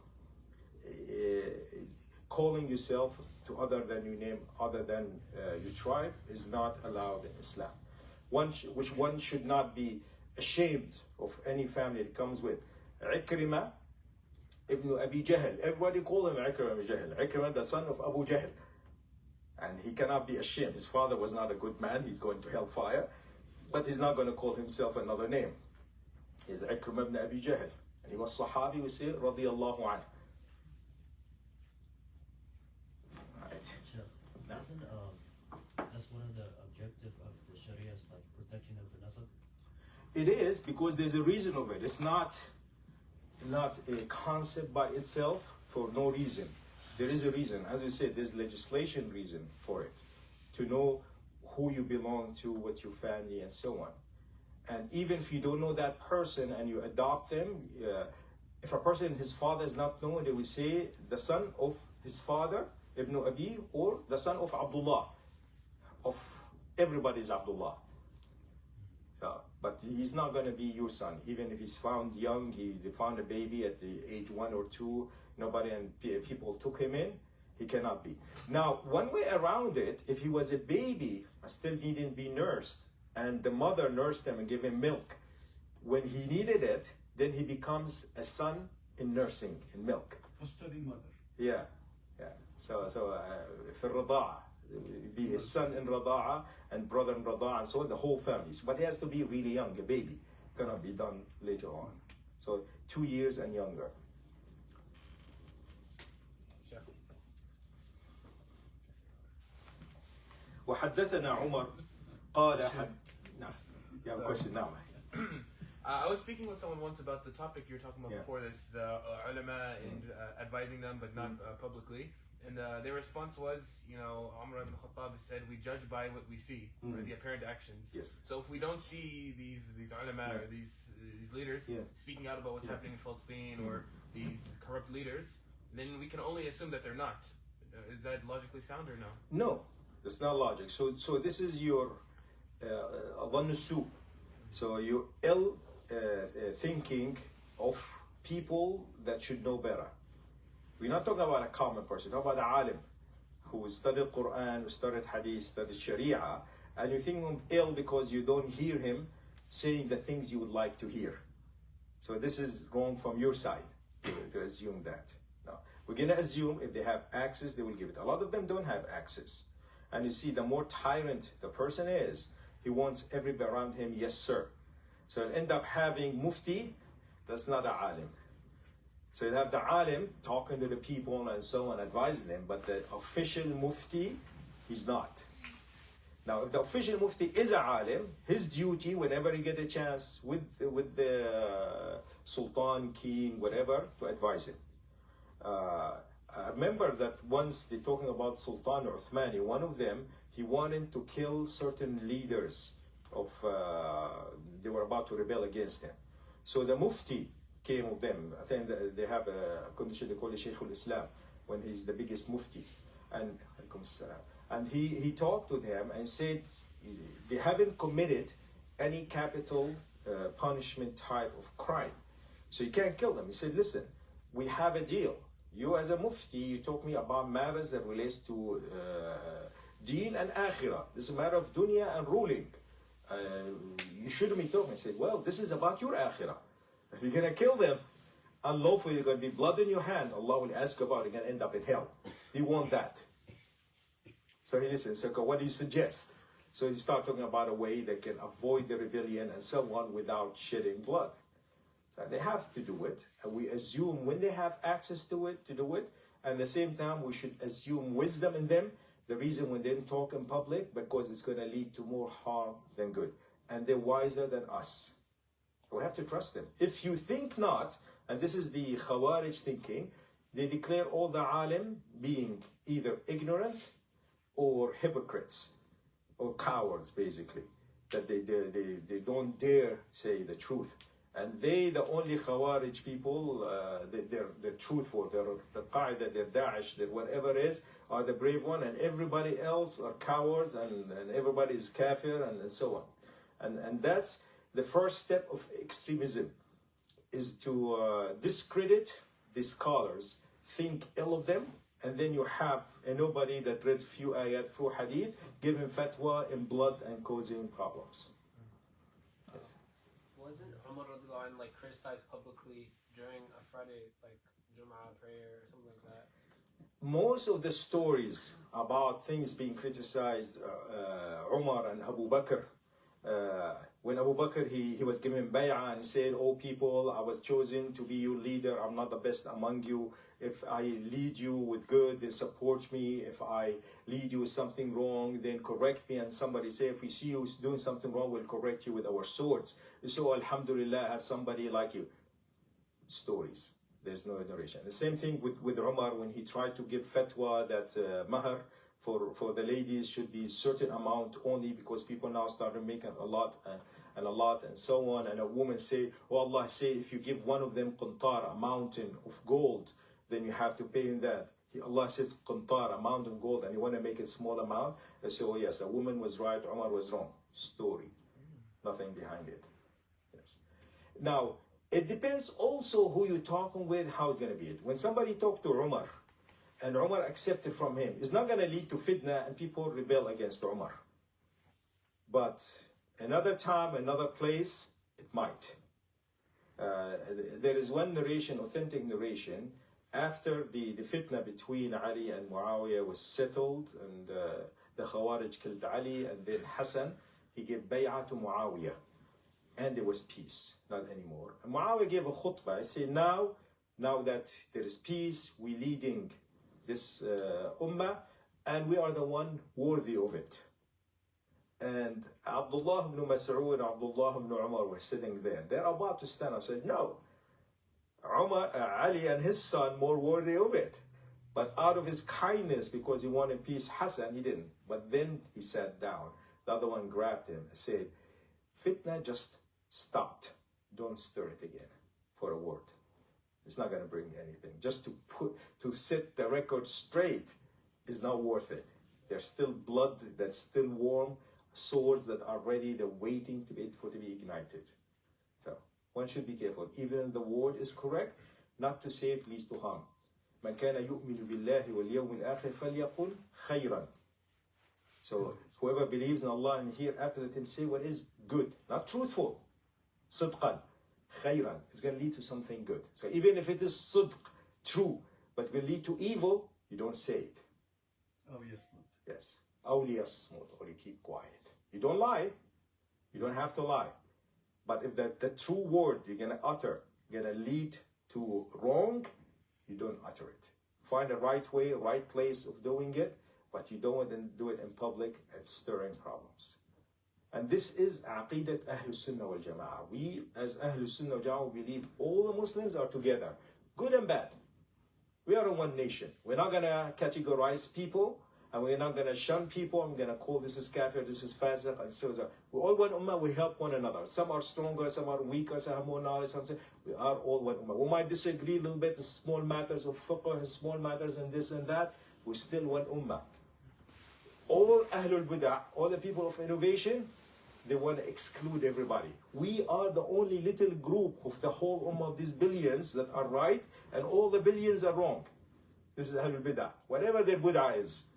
D: calling yourself to other than your name, other than your tribe, is not allowed in Islam. One should not be ashamed of any family that comes with. Ikrima ibn Abi Jahl. Everybody call him Ikrima ibn Jahl. Ikrima, the son of Abu Jahl. And he cannot be ashamed. His father was not a good man. He's going to hellfire. But he's not going to call himself another name. He's Ikrima ibn Abi Jahl. And he was Sahabi, we say, radiyallahu anhu.
B: That's one of the objectives of the Sharia, is like protection of the nasab.
D: It is, because there's a reason of it. It's not a concept by itself for no reason. There is a reason. As we said, there's legislation reason for it. To know who you belong to, what your family, and so on. And even if you don't know that person and you adopt them, if a person, his father is not known, they will say the son of his father, Ibn Abi, or the son of Abdullah. Of everybody is Abdullah. So, but he's not going to be your son. Even if he's found young, they found a baby at the age 1 or 2, nobody and people took him in, he cannot be. Now, one way around it, if he was a baby, still needing to be nursed, and the mother nursed him and gave him milk, when he needed it, then he becomes a son in nursing, in milk.
E: Foster mother.
D: Yeah, yeah. So في الرضاعة, be his son in رضاعة and brother in رضاعة and so on, the whole family. But he has to be really young, a baby. Gonna be done later on. So 2 years and younger. وحدثنا عمر قال نعم. You have a question now.
F: I was speaking with someone once about the topic you were talking about before this, the ulama and advising them, but not publicly. And their response was, Umar ibn Khattab said, we judge by what we see, or the apparent actions.
D: Yes.
F: So if we don't see these ulama or these leaders speaking out about what's happening in Palestine or these corrupt leaders, then we can only assume that they're not. Is that logically sound or no?
D: No, that's not logic. So this is your ظن السوء. So you ill thinking of people that should know better. We're not talking about a common person. We're talking about an alim who studied Quran, who studied Hadith, studied Sharia, and you think him ill because you don't hear him saying the things you would like to hear. So this is wrong from your side to assume that. No, we're going to assume if they have access, they will give it. A lot of them don't have access. And you see, the more tyrant the person is, he wants everybody around him, yes sir. So you'll end up having mufti, that's not an alim. So you have the alim talking to the people and so on, advising them, but the official mufti, he's not. Now, if the official mufti is a alim, his duty, whenever he get a chance with the sultan, king, whatever, to advise him. I remember that once they're talking about Sultan Uthmani, one of them, he wanted to kill certain leaders of, they were about to rebel against him. So the mufti came with them. I think they have a condition they call it Shaykh al-Islam, when he's the biggest mufti. And he talked to them and said, they haven't committed any capital punishment type of crime. So you can't kill them. He said, listen, we have a deal. You as a mufti, you talk me about matters that relates to deen and akhirah. This is a matter of dunya and ruling. You shouldn't be talking. I said, well, this is about your akhirah. If you're going to kill them, unlawfully, there's going to be blood in your hand. Allah will ask you about it. You're going to end up in hell. You want that. So he listened. So what do you suggest? So he started talking about a way that can avoid the rebellion and so on without shedding blood. So they have to do it, and we assume when they have access to it, to do it. And at the same time, we should assume wisdom in them. The reason when they don't talk in public, because it's going to lead to more harm than good. and they're wiser than us. We have to trust them. If you think not, and this is the Khawarij thinking, they declare all the alim being either ignorant or hypocrites or cowards, basically, that they don't dare say the truth. And they, the only Khawarij people, they're truthful, they're the Qaeda, they're Daesh, they're whatever it is, are the brave one, and everybody else are cowards, and everybody is kafir, and so on. And that's the first step of extremism, is to discredit the scholars, think ill of them, and then you have a nobody that reads few ayat, few hadith, giving fatwa in blood and causing problems. Yes.
E: Wasn't Umar radiallahu anh, like criticized publicly during a Friday like Jum'ah prayer or something like that?
D: Most of the stories about things being criticized, Umar and Abu Bakr, when Abu Bakr, he was given bay'ah and he said, "Oh people, I was chosen to be your leader. I'm not the best among you. If I lead you with good, then support me. If I lead you with something wrong, then correct me." And somebody say, "If we see you doing something wrong, we'll correct you with our swords." So Alhamdulillah, I have somebody like you. Stories. There's no narration. The same thing with Umar when he tried to give fatwa that mahar for the ladies should be certain amount only, because people now started making a lot and so on. And a woman say, "Oh Allah, say if you give one of them qantar, a mountain of gold, then you have to pay in that." Allah says qantar, a mountain of gold, and you want to make it small amount. So yes, a woman was right, Umar was wrong. Story. Nothing behind it. Yes. Now, it depends also who you're talking with, how it's going to be it. When somebody talked to Umar, and Umar accepted from him, it's not going to lead to fitna and people rebel against Umar. But another time, another place, it might. There is one narration, authentic narration, after the fitna between Ali and Muawiyah was settled, and the Khawarij killed Ali, and then Hassan, he gave bay'ah to Muawiyah. And there was peace, not anymore. And Muawiyah gave a khutbah. He said, now that there is peace, we're leading this ummah, and we are the one worthy of it. And Abdullah ibn Mas'ud and Abdullah ibn Umar were sitting there. They're about to stand up and say, "No, Ali and his son more worthy of it." But out of his kindness, because he wanted peace, Hassan, he didn't. But then he sat down. The other one grabbed him and said, "Fitna just stopped. Don't stir it again for a word. It's not going to bring anything. Just to set the record straight is not worth it. There's still blood that's still warm, swords that are ready, they're waiting to be ignited." So one should be careful. Even the word is correct, not to say it leads to harm. "Man kana yu'minu billahi wal yawmil akhir falyaqul khayran." So whoever believes in Allah and hereafter, let him say what is good, not truthful. Sidqan, khayran. It's going to lead to something good. So even if it is sidq, true, but will lead to evil, you don't say it. Yes. Aw liyasmut, or you keep quiet. You don't lie. You don't have to lie. But if the true word you're going to utter going to lead to wrong, you don't utter it. Find the right way, right place of doing it, but you don't want to do it in public and stirring problems. And this is Aqidat Ahlus Sunnah wal Jama'ah. We, as Ahlus Sunnah wal Jama'ah, believe all the Muslims are together, good and bad. We are in one nation. We're not going to categorize people, and we're not going to shun people. I'm going to call this is kafir, this is fasiq, and so on. We're all one ummah, we help one another. Some are stronger, some are weaker, some have more knowledge, some say, we are all one ummah. We might disagree a little bit in small matters of fiqh, and small matters and this and that. We're still one ummah. All Ahlul Bid'ah, all the people of innovation, they want to exclude everybody. We are the only little group of the whole ummah of these billions that are right, and all the billions are wrong. This is Ahlul Bid'ah. Whatever their Bid'ah is,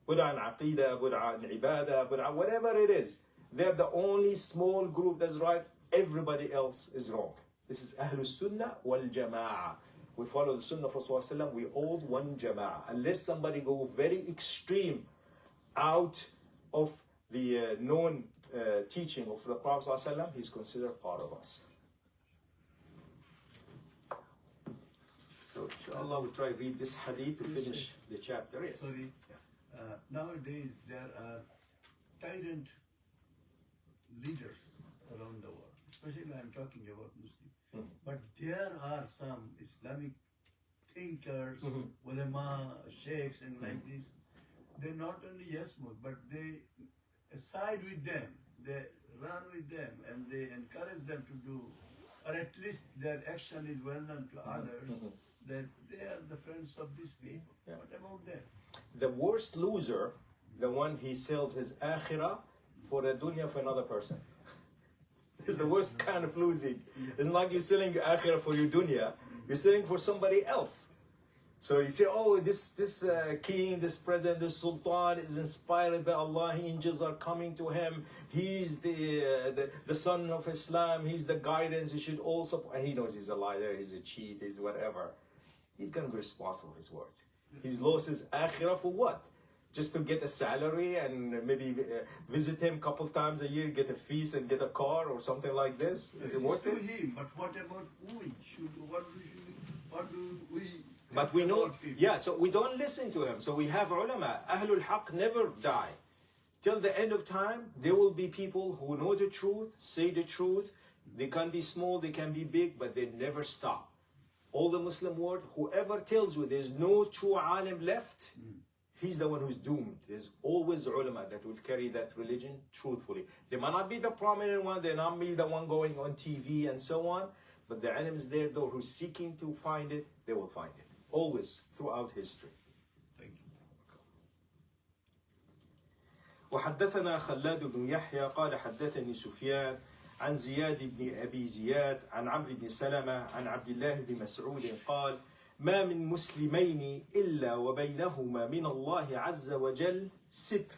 D: Bid'ah in Aqidah, Bid'ah in Ibadah, Bid'ah, whatever it is, they're the only small group that's right. Everybody else is wrong. This is Ahlul Sunnah wal Jama'ah. We follow the Sunnah of Rasulullah. We all one Jama'ah. Unless somebody goes very extreme out of the known teaching of the Prophet ﷺ, he's considered part of us. So inshallah we'll try to read this hadith to finish the chapter. Yes.
G: Sorry. Nowadays there are tyrant leaders around the world. Especially I'm talking about Muslim. But there are some Islamic thinkers, ulama, sheikhs, and like this. They not only yasmut, but they side with them. They run with them, and they encourage them to do, or at least their action is well known to others. That they are the friends of these people.
D: Yeah.
G: What about them?
D: The worst loser, the one he sells his akhirah for the dunya for another person. It's the worst kind of losing. It's not like you're selling your akhirah for your dunya, you're selling for somebody else. So you say, oh, this king, this president, this sultan is inspired by Allah. Angels are coming to him. He's the son of Islam. He's the guidance. He should also. And he knows he's a liar. He's a cheat. He's whatever. He's gonna be responsible for his words. He's lost his akhirah for what? Just to get a salary and maybe visit him a couple times a year, get a feast and get a car or something like this. Is it worth it?
G: Him, but what about we? What do we?
D: But we know, yeah, so we don't listen to him. So we have ulama. Ahlul Haqq never die. Till the end of time, there will be people who know the truth, say the truth. They can be small, they can be big, but they never stop. All the Muslim world, whoever tells you there's no true alim left, he's the one who's doomed. There's always ulama that will carry that religion truthfully. They might not be the prominent one, they might not be the one going on TV and so on, but the alim is there, though, who's seeking to find it, they will find it. Always, throughout history.
G: Thank you.
D: وحدثنا خلاد بن يحيى قال حدثني سفيان عن زياد بن أبي زياد عن عمرو بن سلمة عن عبد الله بن مسعود قال ما من مسلمين إلا وبينهما من الله عز وجل ستر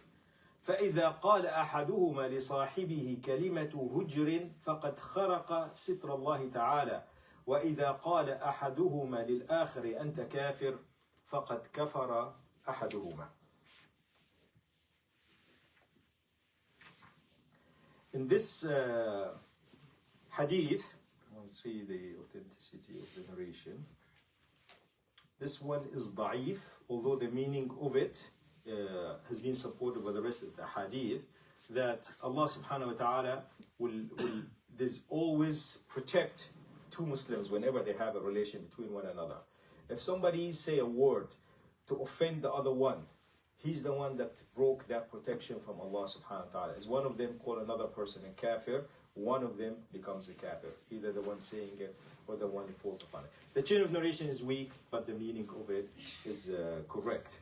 D: فإذا قال أحدهما لصاحبه كلمة هجر فقد خرق ستر الله تعالى وإذا قال أحدهما للآخر أنت كافر فقد كفر أحدهما. In this hadith, let's see the authenticity of the narration. This one is da'if, although the meaning of it has been supported by the rest of the hadith, that Allah subhanahu wa ta'ala will always protect two Muslims whenever they have a relation between one another. If somebody say a word to offend the other one, he's the one that broke that protection from Allah subhanahu wa ta'ala. As one of them call another person a kafir, one of them becomes a kafir. Either the one saying it or the one who falls upon it. The chain of narration is weak, but the meaning of it is correct.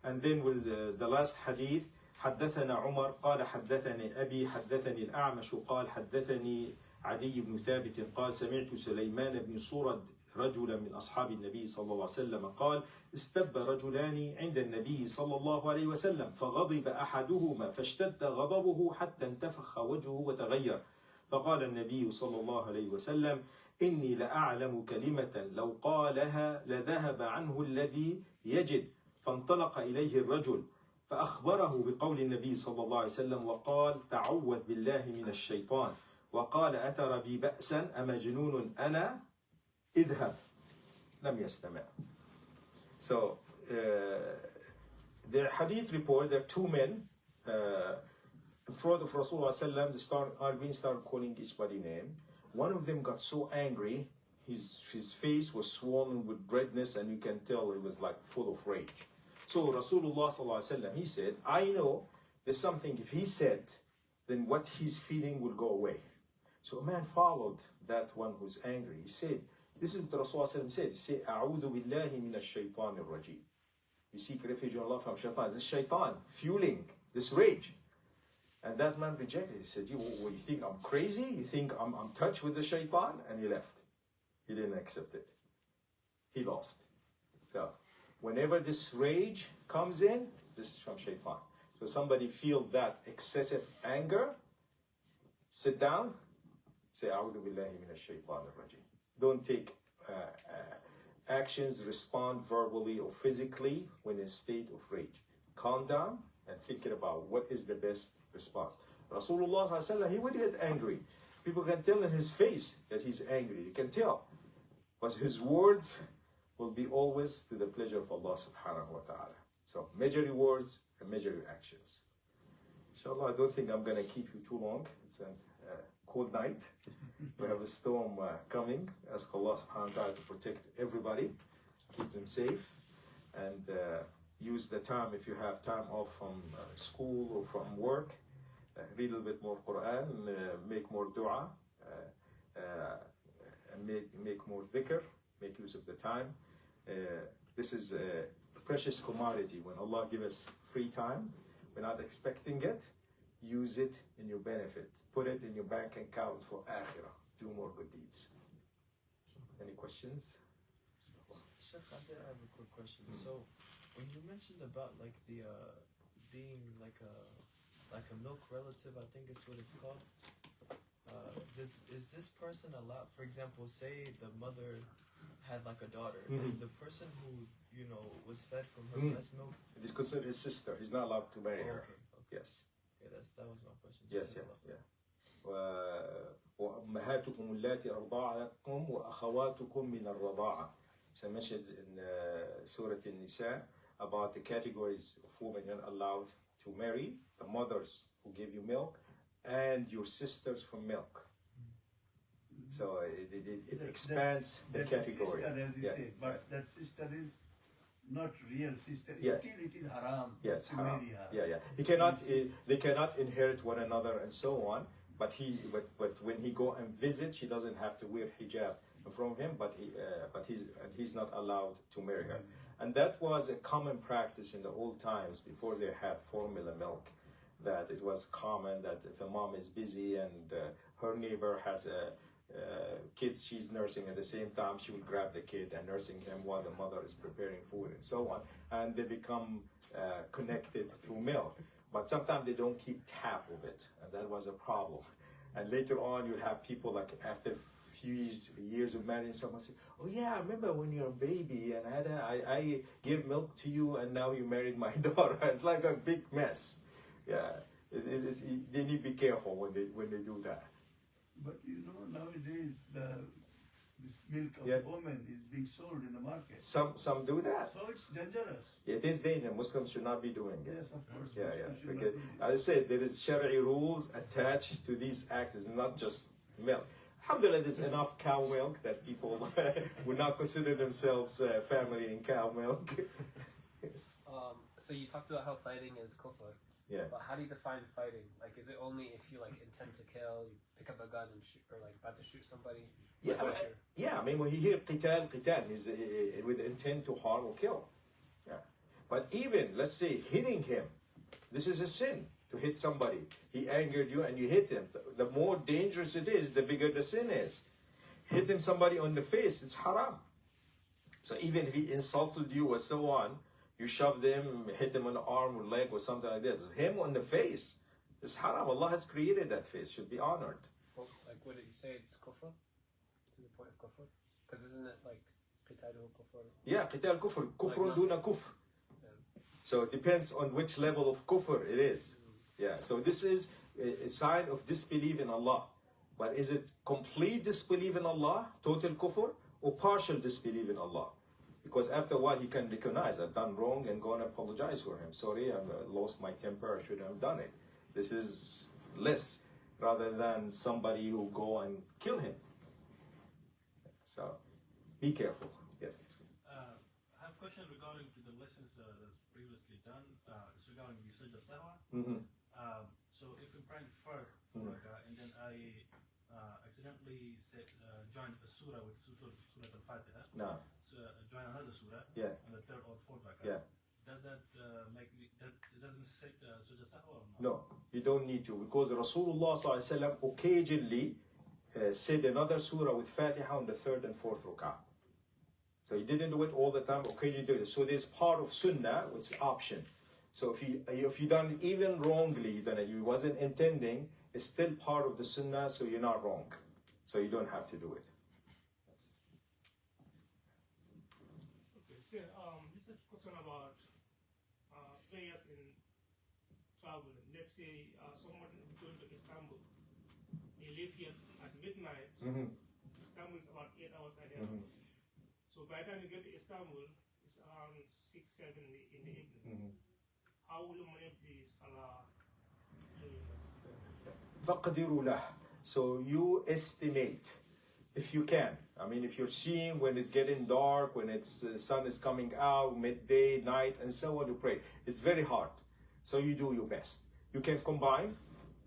D: And then with the last hadith, حدثنا عمر قال حدثني أبي حدثني الأعمش قال حدثني عدي بن ثابت قال سمعت سليمان بن صورد رجلا من أصحاب النبي صلى الله عليه وسلم قال استب رجلان عند النبي صلى الله عليه وسلم فغضب أحدهما فاشتد غضبه حتى انتفخ وجهه وتغير فقال النبي صلى الله عليه وسلم إني لأعلم كلمة لو قالها لذهب عنه الذي يجد فانطلق إليه الرجل فأخبره بقول النبي صلى الله عليه وسلم وقال تعوذ بالله من الشيطان وقال أترى بي بأسا أمجنون أنا اذهب لم يستمع. So the hadith report, there are two men in front of Rasulullah sallam. They start arguing, start calling each body name. One of them got so angry, his face was swollen with redness, and you can tell he was like full of rage. So Rasulullah sallallahu alaihi wasallam, he said, I know there's something, if he said, then what he's feeling will go away. So a man followed that one who's angry. He said, this is what Rasulullah said. He said, أعوذ بالله من الشيطان الرجيم. You seek refuge in Allah from shaitan. This shaitan fueling this rage. And that man rejected. He said, you think I'm crazy? You think I'm touched with the shaitan? And he left. He didn't accept it. He lost. So whenever this rage comes in, this is from shaitan. So somebody feel that excessive anger, sit down, say, أعوذ بالله من الشيطان الرجيم. Don't take actions, respond verbally or physically when in a state of rage. Calm down and thinking about what is the best response. Rasulullah sallallahu alaihi wasallam, he would get angry. People can tell in his face that he's angry. You can tell. But his words will be always to the pleasure of Allah subhanahu wa ta'ala. So measure your words and measure your actions. Inshallah, I don't think I'm going to keep you too long. It's cold night. We have a storm coming. Ask Allah subhanahu wa ta'ala to protect everybody, keep them safe, and use the time, if you have time off from school or from work, read a little bit more Quran, make more dua, and make more dhikr, make use of the time. This is a precious commodity. When Allah gives us free time, we're not expecting it, use it in your benefit. Put it in your bank account for akhirah. Do more good deeds. Any questions?
H: Chef, I did have a quick question. So, when you mentioned about like the being like a milk relative, I think is what it's called. Is this person allowed? For example, say the mother had like a daughter. Is the person who was fed from her breast milk?
D: It is considered his sister. He's not allowed to marry her.
H: Okay.
D: Yes.
H: Okay, that was my question.
D: Yes, yeah. وأمهاتكم اللاتي أرضعنكم وأخواتكم من الرضاعة. So mentioned in Surah An-Nisa about the categories of women you're allowed to marry: the mothers who give you milk, and your sisters from milk. So it expands the category.
G: Sister, as you said, but that sister is not real sister. Still, it is haram.
D: Yes,
G: to
D: haram.
G: marry her.
D: Yeah. They cannot inherit one another and so on. But when he go and visit, she doesn't have to wear hijab from him. But he's not allowed to marry her. And that was a common practice in the old times before they had formula milk. That it was common that if a mom is busy and her neighbor has kids she's nursing at the same time, she would grab the kid and nursing him while the mother is preparing food and so on. And they become connected through milk. But sometimes they don't keep tap of it, and that was a problem. And later on, you have people like after a few years of marrying someone say, "Oh yeah, I remember when you were a baby, and I gave milk to you, and now you married my daughter." It's like a big mess. Yeah, they need to be careful when they do that.
G: But nowadays this milk of women is being sold in the market.
D: Some do that.
G: So it's dangerous.
D: It is dangerous. Muslims should not be doing it.
G: Yes, of course.
D: Yeah.
G: Muslims should
D: Because
G: not do
D: as I said, there is Shari'i rules attached to these acts. It's not just milk. Alhamdulillah, there's enough cow milk that people would not consider themselves family in cow milk. Yes.
E: So you talked about how fighting is kufr.
D: Yeah.
E: But how do you define fighting? Like, is it only if you intend to kill, you pick up a gun and shoot, or about to shoot somebody?
D: Yeah. I mean, when you hear qital is with intent to harm or kill. Yeah. But even let's say hitting him, this is a sin to hit somebody. He angered you and you hit him. The more dangerous it is, the bigger the sin is. Hitting somebody on the face, it's haram. So even if he insulted you or so on, you shove them, hit them on the arm or leg or something like that. It's him on the face. It's haram. Allah has created that face. Should be honored.
E: Well, what did you say? It's kufr? To the point of kufr? Because isn't it qitaluhu kufr?
D: Yeah, qital kufr. Kufrun duna kufr. So it depends on which level of kufr it is. Yeah. So this is a sign of disbelief in Allah. But is it complete disbelief in Allah, total kufr, or partial disbelief in Allah? Because after a while he can recognize I've done wrong and go and apologize for him. Sorry, I've lost my temper, I shouldn't have done it. This is less rather than somebody who go and kill him. So be careful. Yes.
C: I have a question regarding to the lessons that's previously done. It's regarding usage of sawa. So if I'm praying first, and then I accidentally joined a surah with Surah Al-Fatiha.
D: No.
C: So join another surah.
D: Yeah.
C: On the third or fourth rakah.
D: Yeah.
C: Does that make me? That it doesn't say sujood sahwa or not?
D: No, you don't need to, because Rasulullah ﷺ occasionally said another surah with Fatiha on the third and fourth rak'ah. So he didn't do it all the time, occasionally do it. So there's part of sunnah, which is option. So if you done it even wrongly, you wasn't intending, it's still part of the sunnah, so you're not wrong. So you don't have to do it.
I: Okay, so this is a question about prayers in travel. Let's say someone is going to Istanbul. They leave here at midnight. Istanbul is about 8 hours ahead. So by the time you get to Istanbul, it's around 6, 7 in the evening. How will you manage the salah?
D: فَقْدِرُوا لَهُ. So you estimate, if you can. I mean, if you're seeing when it's getting dark, when it's sun is coming out, midday, night, and so on, you pray. It's very hard. So you do your best. You can combine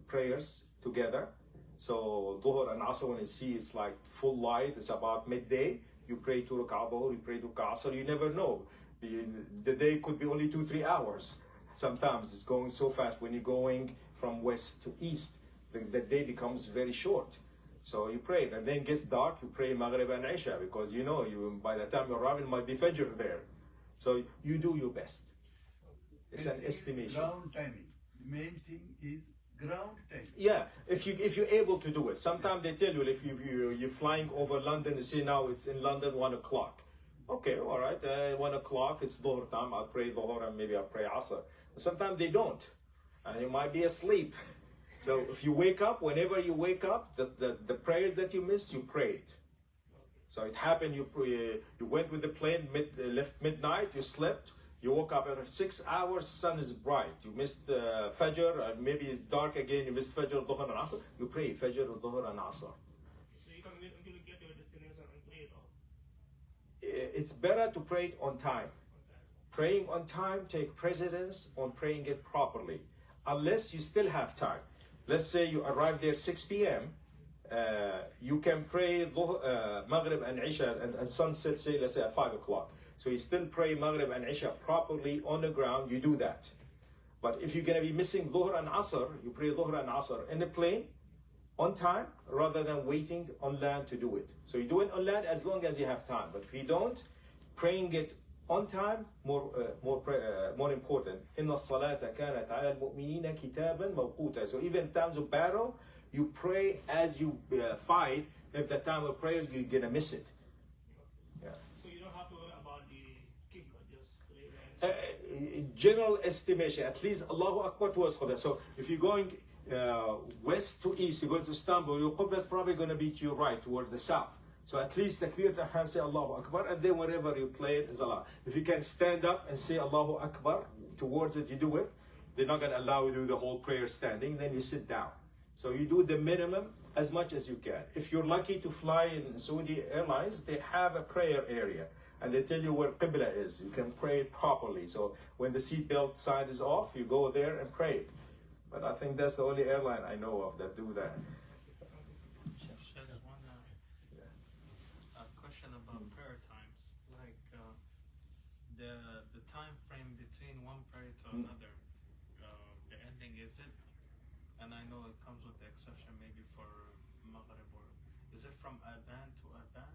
D: prayers together. So Dhuhr and Asr, when you see it's like full light, it's about midday, you pray 2 rak'ah Dhuhr, you pray 2 rak'ah Asr, you never know. The day could be only 2-3 hours. Sometimes it's going so fast when you're going from west to east. The day becomes very short. So you pray, and then it gets dark, you pray Maghrib and Isha, because you know by the time you arrive, it might be Fajr there. So you do your best. It's an estimation.
G: Ground timing. The main thing is ground timing.
D: Yeah, if you're able to do it. Sometimes they tell you if you're flying over London, you say now it's in London 1 o'clock. Okay, all right, 1 o'clock, it's Dhuhr time, I'll pray Dhuhr and maybe I'll pray Asr. Sometimes they don't, and you might be asleep. So if you wake up, whenever you wake up, the prayers that you missed, you prayed. So it happened, you went with the plane, left midnight, you slept, you woke up after 6 hours, sun is bright. You missed Fajr, maybe it's dark again, you missed Fajr, Dhuhr and Asr. You pray Fajr, Dhuhr and Asr.
I: So you can wait until you get to your destination and pray it all.
D: It's better to pray it on time. Praying on time take precedence on praying it properly, unless you still have time. Let's say you arrive there 6 p.m. You can pray Maghrib and Isha and sunset, say, let's say at 5 o'clock. So you still pray Maghrib and Isha properly on the ground, you do that. But if you're going to be missing Dhuhr and Asr, you pray Dhuhr and Asr in the plane on time rather than waiting on land to do it. So you do it on land as long as you have time. But if you don't, praying it on time more important. Inna salata kanat ala al-mu'minina kitaban mawquta. So even in times of battle, you pray as you fight. If the time of prayers, you're gonna miss it. Yeah.
I: So you don't have to worry about the qibla, just pray.
D: General estimation, at least Allahu Akbar towards Qibla. So if you're going west to east, you're going to Istanbul, your Qibla is probably going to be to your right, towards the south. So at least Takbir Tahram, say Allahu Akbar, and then wherever you play it is Allah. If you can stand up and say Allahu Akbar towards it, you do it. They're not going to allow you to do the whole prayer standing, then you sit down. So you do the minimum as much as you can. If you're lucky to fly in Saudi Airlines, they have a prayer area, and they tell you where Qibla is. You can pray it properly. So when the seatbelt sign is off, you go there and pray. But I think that's the only airline I know of that do that.
J: About prayer times, like the time frame between one prayer to another, the ending, is it? And I know it comes with the exception maybe for Maghrib, or is it from Adhan to Adhan?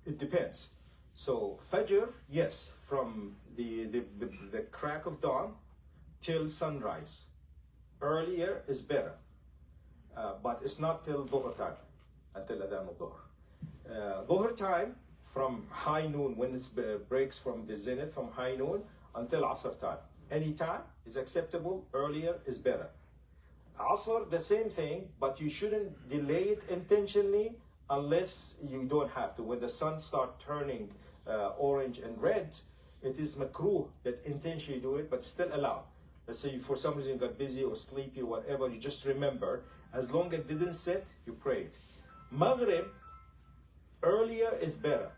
D: It depends. So Fajr, yes, from the crack of dawn till sunrise. Earlier is better, but it's not till Dhuhr time, until Adhan al-Dhuhr. Dhuhr time from high noon, when it breaks from the zenith, from high noon until Asr time. Any time is acceptable, earlier is better. Asr, the same thing, but you shouldn't delay it intentionally unless you don't have to. When the sun starts turning orange and red, it is makruh that intentionally do it, but still allowed. Let's say for some reason you got busy or sleepy or whatever, you just remember, as long as it didn't set, you pray it. Maghrib, earlier is better.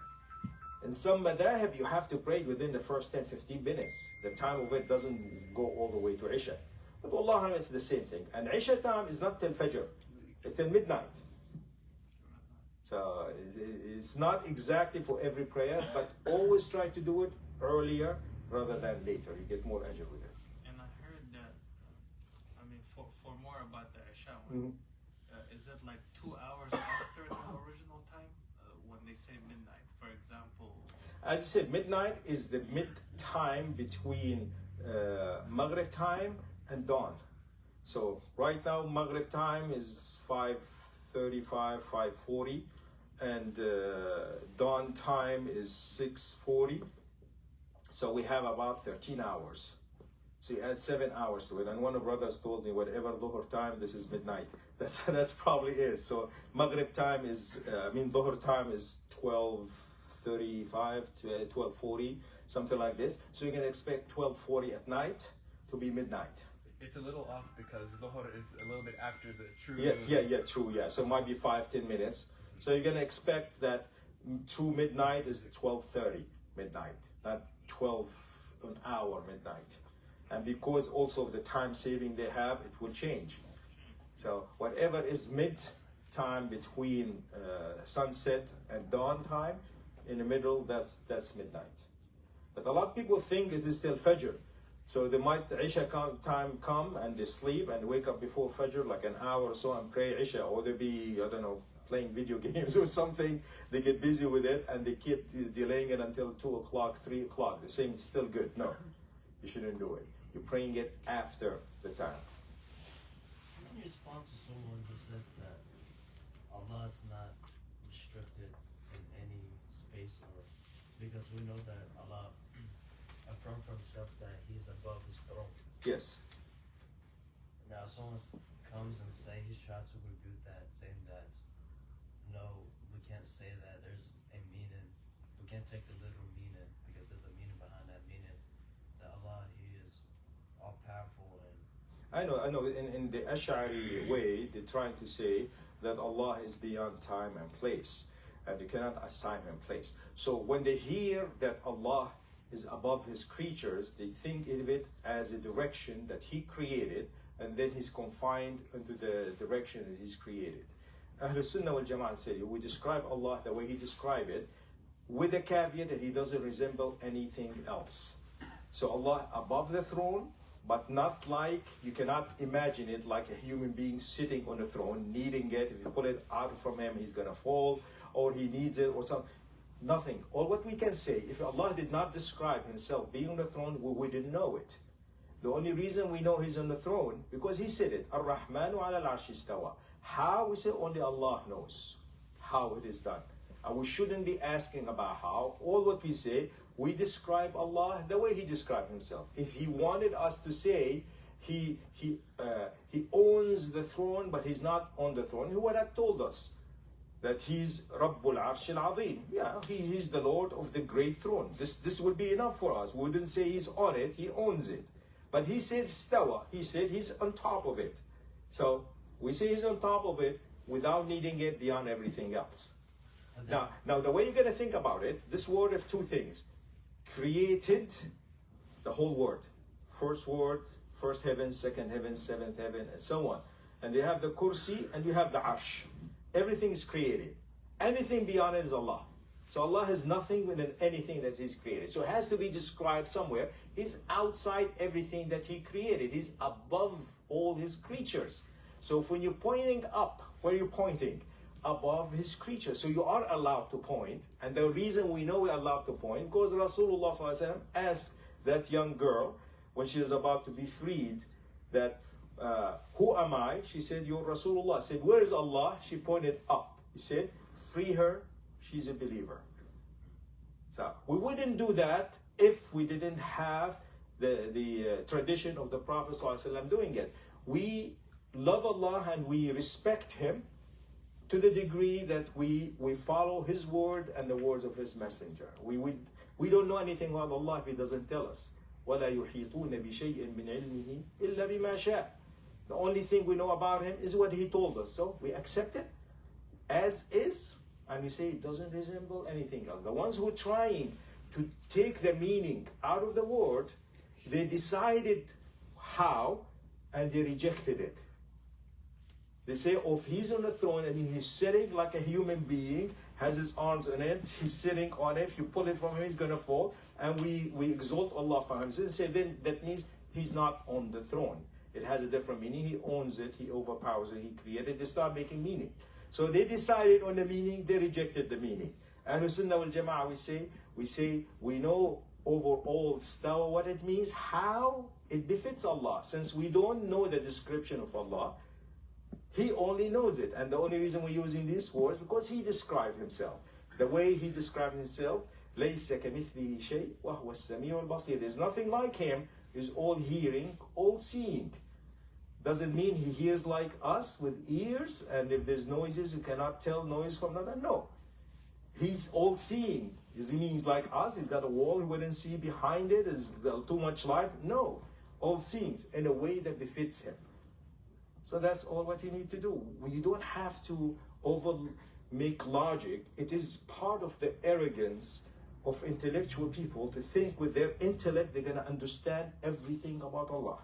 D: In some madhahib, you have to pray within the first 10-15 minutes. The time of it doesn't go all the way to Isha. But Allah, it's the same thing. And Isha time is not till Fajr, it's till midnight. So it's not exactly for every prayer, but always try to do it earlier rather than later. You get more ajr with it.
J: And I heard that, for more about the Isha one, is it like 2 hours after the original time when they say midnight, for example?
D: As I said, midnight is the mid time between Maghrib time and dawn. So right now Maghrib time is 5:35, 5:40, and dawn time is 6:40. So we have about 13 hours. So you add 7 hours to it. And one of the brothers told me, whatever Dhuhr time, this is midnight. That's probably is. So Maghrib time is, Dhuhr time is 12:35 to 12:40, something like this. So you can expect 12:40 at night to be midnight.
F: It's a little off because Dhuhr is a little bit after the true.
D: Yes, true, yeah. So it might be 5-10 minutes. So you're gonna expect that true midnight is 12:30 midnight, not 12 an hour midnight. And because also of the time saving they have, it will change. So whatever is mid time between sunset and dawn time, in the middle, that's midnight. But a lot of people think it is still Fajr. So they might Isha time come and they sleep and wake up before Fajr like an hour or so and pray Isha, or they be, I don't know, playing video games or something. They get busy with it and they keep delaying it until 2 o'clock, 3 o'clock. They're saying it's still good. No, you shouldn't do it. You're praying it after the time.
B: Can you respond to someone who says that Allah is not restricted in any space, or because we know that Allah affirmed for himself that he is above his throne.
D: Yes.
B: Now someone comes and he's trying to refute that, saying that no, we can't say that. There's a meaning. We can't take the literal meaning because there's a meaning behind that meaning. That Allah, he is all powerful and.
D: I know. In the Ash'ari way, they're trying to say that Allah is beyond time and place, and you cannot assign him place. So when they hear that Allah is above his creatures, they think of it as a direction that he created, and then he's confined into the direction that he's created. Ahlul Sunnah wal Jama'ah say we describe Allah the way he described it, with the caveat that he doesn't resemble anything else. So Allah above the throne, but not like, you cannot imagine it like a human being sitting on the throne, needing it. If you pull it out from him, he's gonna fall, or he needs it, or something. Nothing. Or what we can say, if Allah did not describe himself being on the throne, we wouldn't know it. The only reason we know he's on the throne, because he said it, Ar-Rahmanu ala al-Arshi istawa. How? We say only Allah knows how it is done. And we shouldn't be asking about how. All what we say, we describe Allah the way he described himself. If he wanted us to say he owns the throne, but he's not on the throne, he would have told us that he's Rabbul Arsh al-Azim. Yeah, he's the Lord of the great throne. This would be enough for us. We wouldn't say he's on it, he owns it. But he says stawa, he said he's on top of it. So we say he's on top of it without needing it beyond everything else. Now the way you're going to think about it, this word of two things. Created the whole world. First heaven, second heaven, seventh heaven, and so on. And you have the kursi and you have the arsh. Everything is created. Anything beyond it is Allah. So Allah has nothing within anything that He's created. So it has to be described somewhere. He's outside everything that He created. He's above all His creatures. So when you're pointing up, where are you pointing? Above His creatures. So you are allowed to point. And the reason we know we're allowed to point, because Rasulullah ﷺ asked that young girl, when she was about to be freed, that, who am I? She said, you're Rasulullah. I said, where is Allah? She pointed up. He said, free her. She's a believer. So we wouldn't do that if we didn't have the tradition of the Prophet ﷺ doing it. We love Allah and we respect Him to the degree that we follow His word and the words of His messenger. We don't know anything about Allah if He doesn't tell us. وَلَا يُحِيطُونَ بِشَيْءٍ مِّنْ عِلْمِهِ إِلَّا بِمَا شَاءَ. The only thing we know about Him is what He told us. So we accept it as is, and we say it doesn't resemble anything else. The ones who are trying to take the meaning out of the word, they decided how, and they rejected it. They say, oh, if He's on the throne and He's sitting like a human being, has His arms on it, He's sitting on it, if you pull it from Him, He's going to fall, and we exalt Allah for Him. So they say, then that means He's not on the throne. It has a different meaning. He owns it, He overpowers it, He created it. They start making meaning. So they decided on the meaning, they rejected the meaning. Ahlul Sunnah wal Jama'ah, we say, we know overall stawa what it means, how it befits Allah. Since we don't know the description of Allah, He only knows it. And the only reason we're using these words because He described Himself. The way He described Himself, لَيْسَ كَمِثْلِهِ شَيْءٍ وَهُوَ السَّمِيعُ الْبَصِيرُ. There's nothing like Him. He's all hearing, all seeing. Doesn't mean He hears like us with ears, and if there's noises, you cannot tell noise from another. No. He's all seeing. Does He mean He's like us? He's got a wall He wouldn't see behind it? Is there too much light? No. all things in a way that befits him. So that's all what you need to do. You don't have to make logic. It is part of the arrogance of intellectual people to think with their intellect they're going to understand everything about Allah.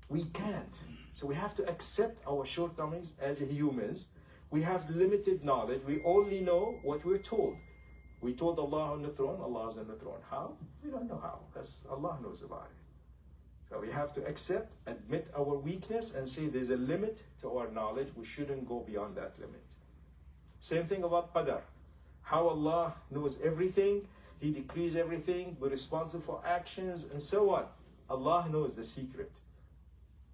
D: We can't. So we have to accept our shortcomings as humans. We have limited knowledge. We only know what we're told. We told Allah on the throne, Allah is on the throne. How? We don't know how. That's Allah knows about it. So we have to accept, admit our weakness, and say there's a limit to our knowledge. We shouldn't go beyond that limit. Same thing about qadar. How Allah knows everything. He decrees everything. We're responsible for actions and so on. Allah knows the secret.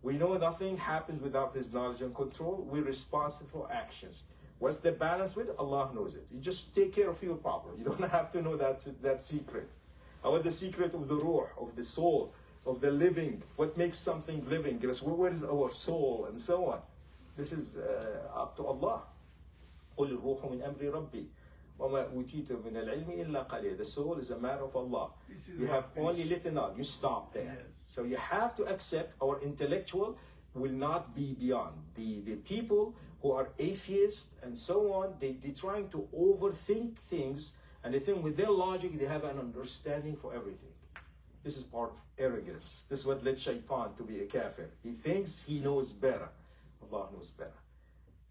D: We know nothing happens without His knowledge and control. We're responsible for actions. What's the balance with? Allah knows it. You just take care of your problem. You don't have to know that secret. About the secret of the ruh, of the soul, of the living. What makes something living? Where is our soul? And so on. This is up to Allah. قُلِ الرُّوحُ مِنْ أَمْرِ رَبِّي وَمَا أُوتِيتُ مِنَ الْعِلْمِ إِلَّا قَلِيلًا. The soul is a matter of Allah. You have only little knowledge. You stop there. Yes. So you have to accept our intellectual will not be beyond. The people who are atheists and so on, they're trying to overthink things, and they think with their logic they have an understanding for everything. This is part of arrogance. This is what led Shaitan to be a kafir. He thinks he knows better. Allah knows better.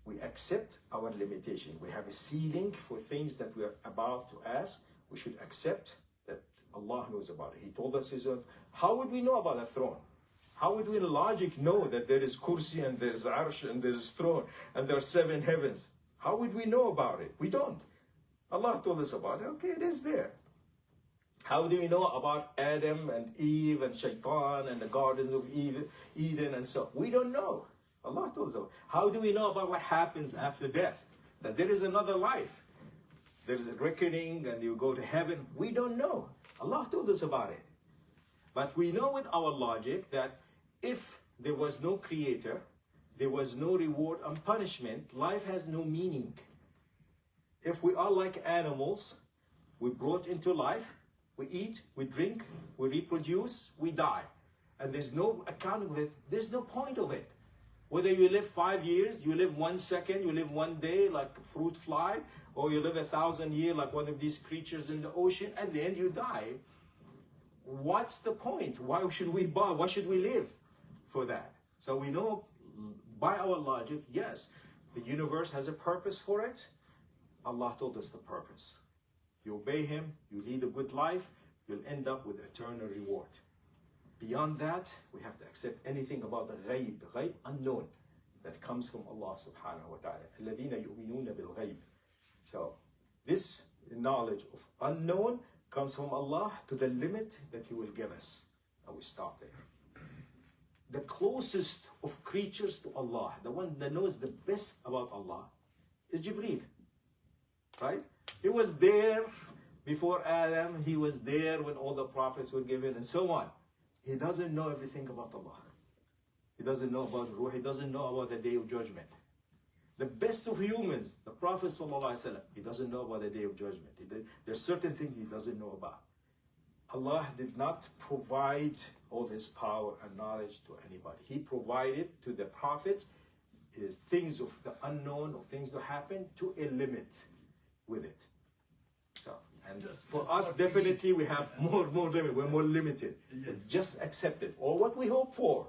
D: We accept our limitation. We have a ceiling for things that we are about to ask. We should accept that Allah knows about it. He told us His own. How would we know about a throne? How would we in logic know that there is kursi and there is arsh and there is throne and there are 7 heavens? How would we know about it? We don't. Allah told us about it. Okay, it is there. How do we know about Adam and Eve and Shaitan and the gardens of Eden and so on? We don't know. Allah told us about it. How do we know about what happens after death? That there is another life. There is a reckoning and you go to heaven. We don't know. Allah told us about it. But we know with our logic that if there was no creator, there was no reward and punishment, life has no meaning. If we are like animals, we brought into life, we eat, we drink, we reproduce, we die. And there's no accounting of it. There's no point of it. Whether you live 5 years, you live 1 second, you live 1 day like a fruit fly, or you live 1,000 years like one of these creatures in the ocean, at the end you die. What's the point? Why should we buy? Why should we live for that? So we know by our logic, yes, the universe has a purpose for it. Allah told us the purpose. You obey Him, you lead a good life, you'll end up with eternal reward. Beyond that, we have to accept anything about the ghaib, unknown, that comes from Allah subhanahu wa ta'ala. الَّذِينَ يُؤْمِنُونَ بِالْغَيْبِ. So this knowledge of unknown comes from Allah to the limit that He will give us. And we stop there. The closest of creatures to Allah, the one that knows the best about Allah, is Jibreel. Right? He was there before Adam. He was there when all the prophets were given and so on. He doesn't know everything about Allah. He doesn't know about Ruh. He doesn't know about the Day of Judgment. The best of humans, the Prophet ﷺ, he doesn't know about the Day of Judgment. There's certain things he doesn't know about. Allah did not provide all His power and knowledge to anybody. He provided to the prophets things of the unknown, of things that happen, to a limit with it. So, and for us, definitely we have more limit. We're more limited. Yes. Just accept it. Or what we hope for.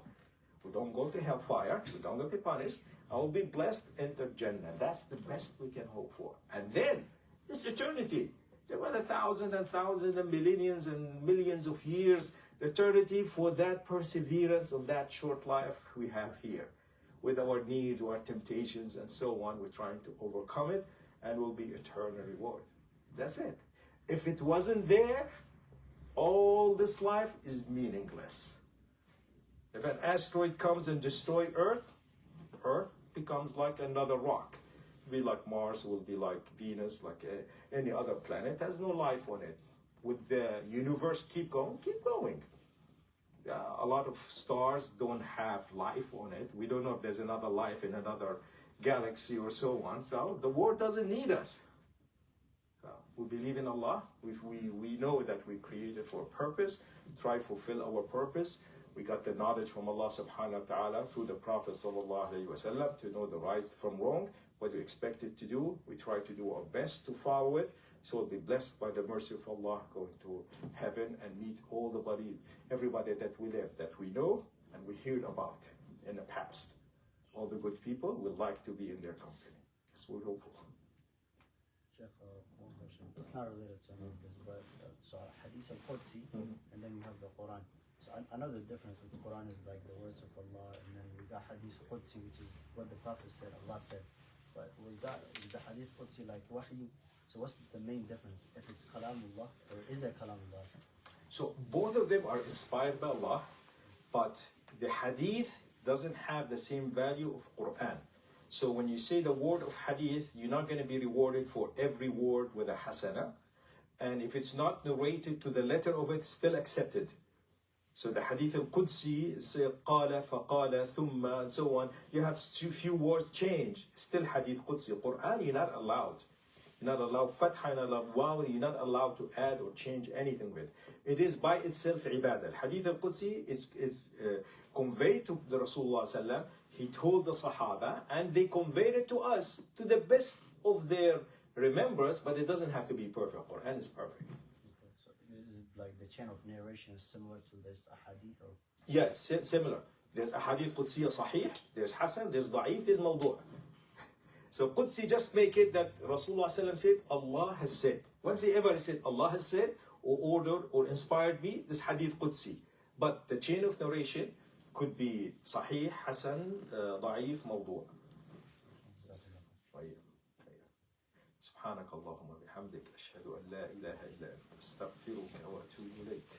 D: We don't go to hellfire. We don't get punished. I will be blessed, enter Jannah. That's the best we can hope for. And then, it's eternity. There were 1,000 and thousands and millenniums and millions of years. Eternity for that perseverance of that short life we have here. With our needs, our temptations, and so on, we're trying to overcome it, and will be eternal reward. That's it. If it wasn't there, all this life is meaningless. If an asteroid comes and destroys Earth, Earth becomes like another rock. It'll be like Mars, will be like Venus, like any other planet. Has no life on it. Would the universe keep going? Keep going. A lot of stars don't have life on it. We don't know if there's another life in another galaxy or so on. So the world doesn't need us. So we believe in Allah. We know that we created for a purpose. Try to fulfill our purpose. We got the knowledge from Allah subhanahu wa ta'ala through the Prophet sallallahu alayhi wa sallam to know the right from wrong, what we expect it to do. We try to do our best to follow it. So we'll be blessed by the mercy of Allah, going to heaven and meet everybody that we live, that we know and we heard about in the past. All the good people would like to be in their company. That's what we hope for.
K: Sheikh, one question. It's not related to any of this, but so Hadith al-Qudsi, and then we have the Quran. So I know the difference with the Quran is like the words of Allah, and then we got Hadith al-Qudsi, which is what the Prophet said, Allah said. But is the Hadith al-Qudsi like Wahy? So what's the main difference? If it's Kalamullah, or is it Kalamullah?
D: So both of them are inspired by Allah, but the Hadith doesn't have the same value of Quran. So when you say the word of Hadith, you're not going to be rewarded for every word with a hasana. And if it's not narrated to the letter of it, still accepted. So the Hadith al-Qudsi say qala, faqala, thumma, and so on. You have few words change. Still Hadith Qudsi. Quran, you're not allowed. You're not allowed fatha, you're not allowed waw, you're not allowed to add or change anything with it. It is by itself ibadah. Hadith al-Qudsi is conveyed to the Rasulullah sallam. He told the Sahaba, and they conveyed it to us to the best of their remembrance, but it doesn't have to be perfect. Quran is perfect.
K: Okay, so this is like the chain of narration is similar to this ahadith, or?
D: Yeah, it's similar. There's ahadith Qudsiya sahih, there's hasan, there's da'if, there's mawdu'. So Qudsi just make it that Rasulullah sallam said, Allah has said. Once he ever said, Allah has said, or ordered, or inspired me, this hadith Qudsi. But the chain of narration could be sahih, hasan, da'if, mawdu'. سبحانك اللهم وبحمدك أشهد أن لا إله إلا أنت أستغفرك وأتوب إليك.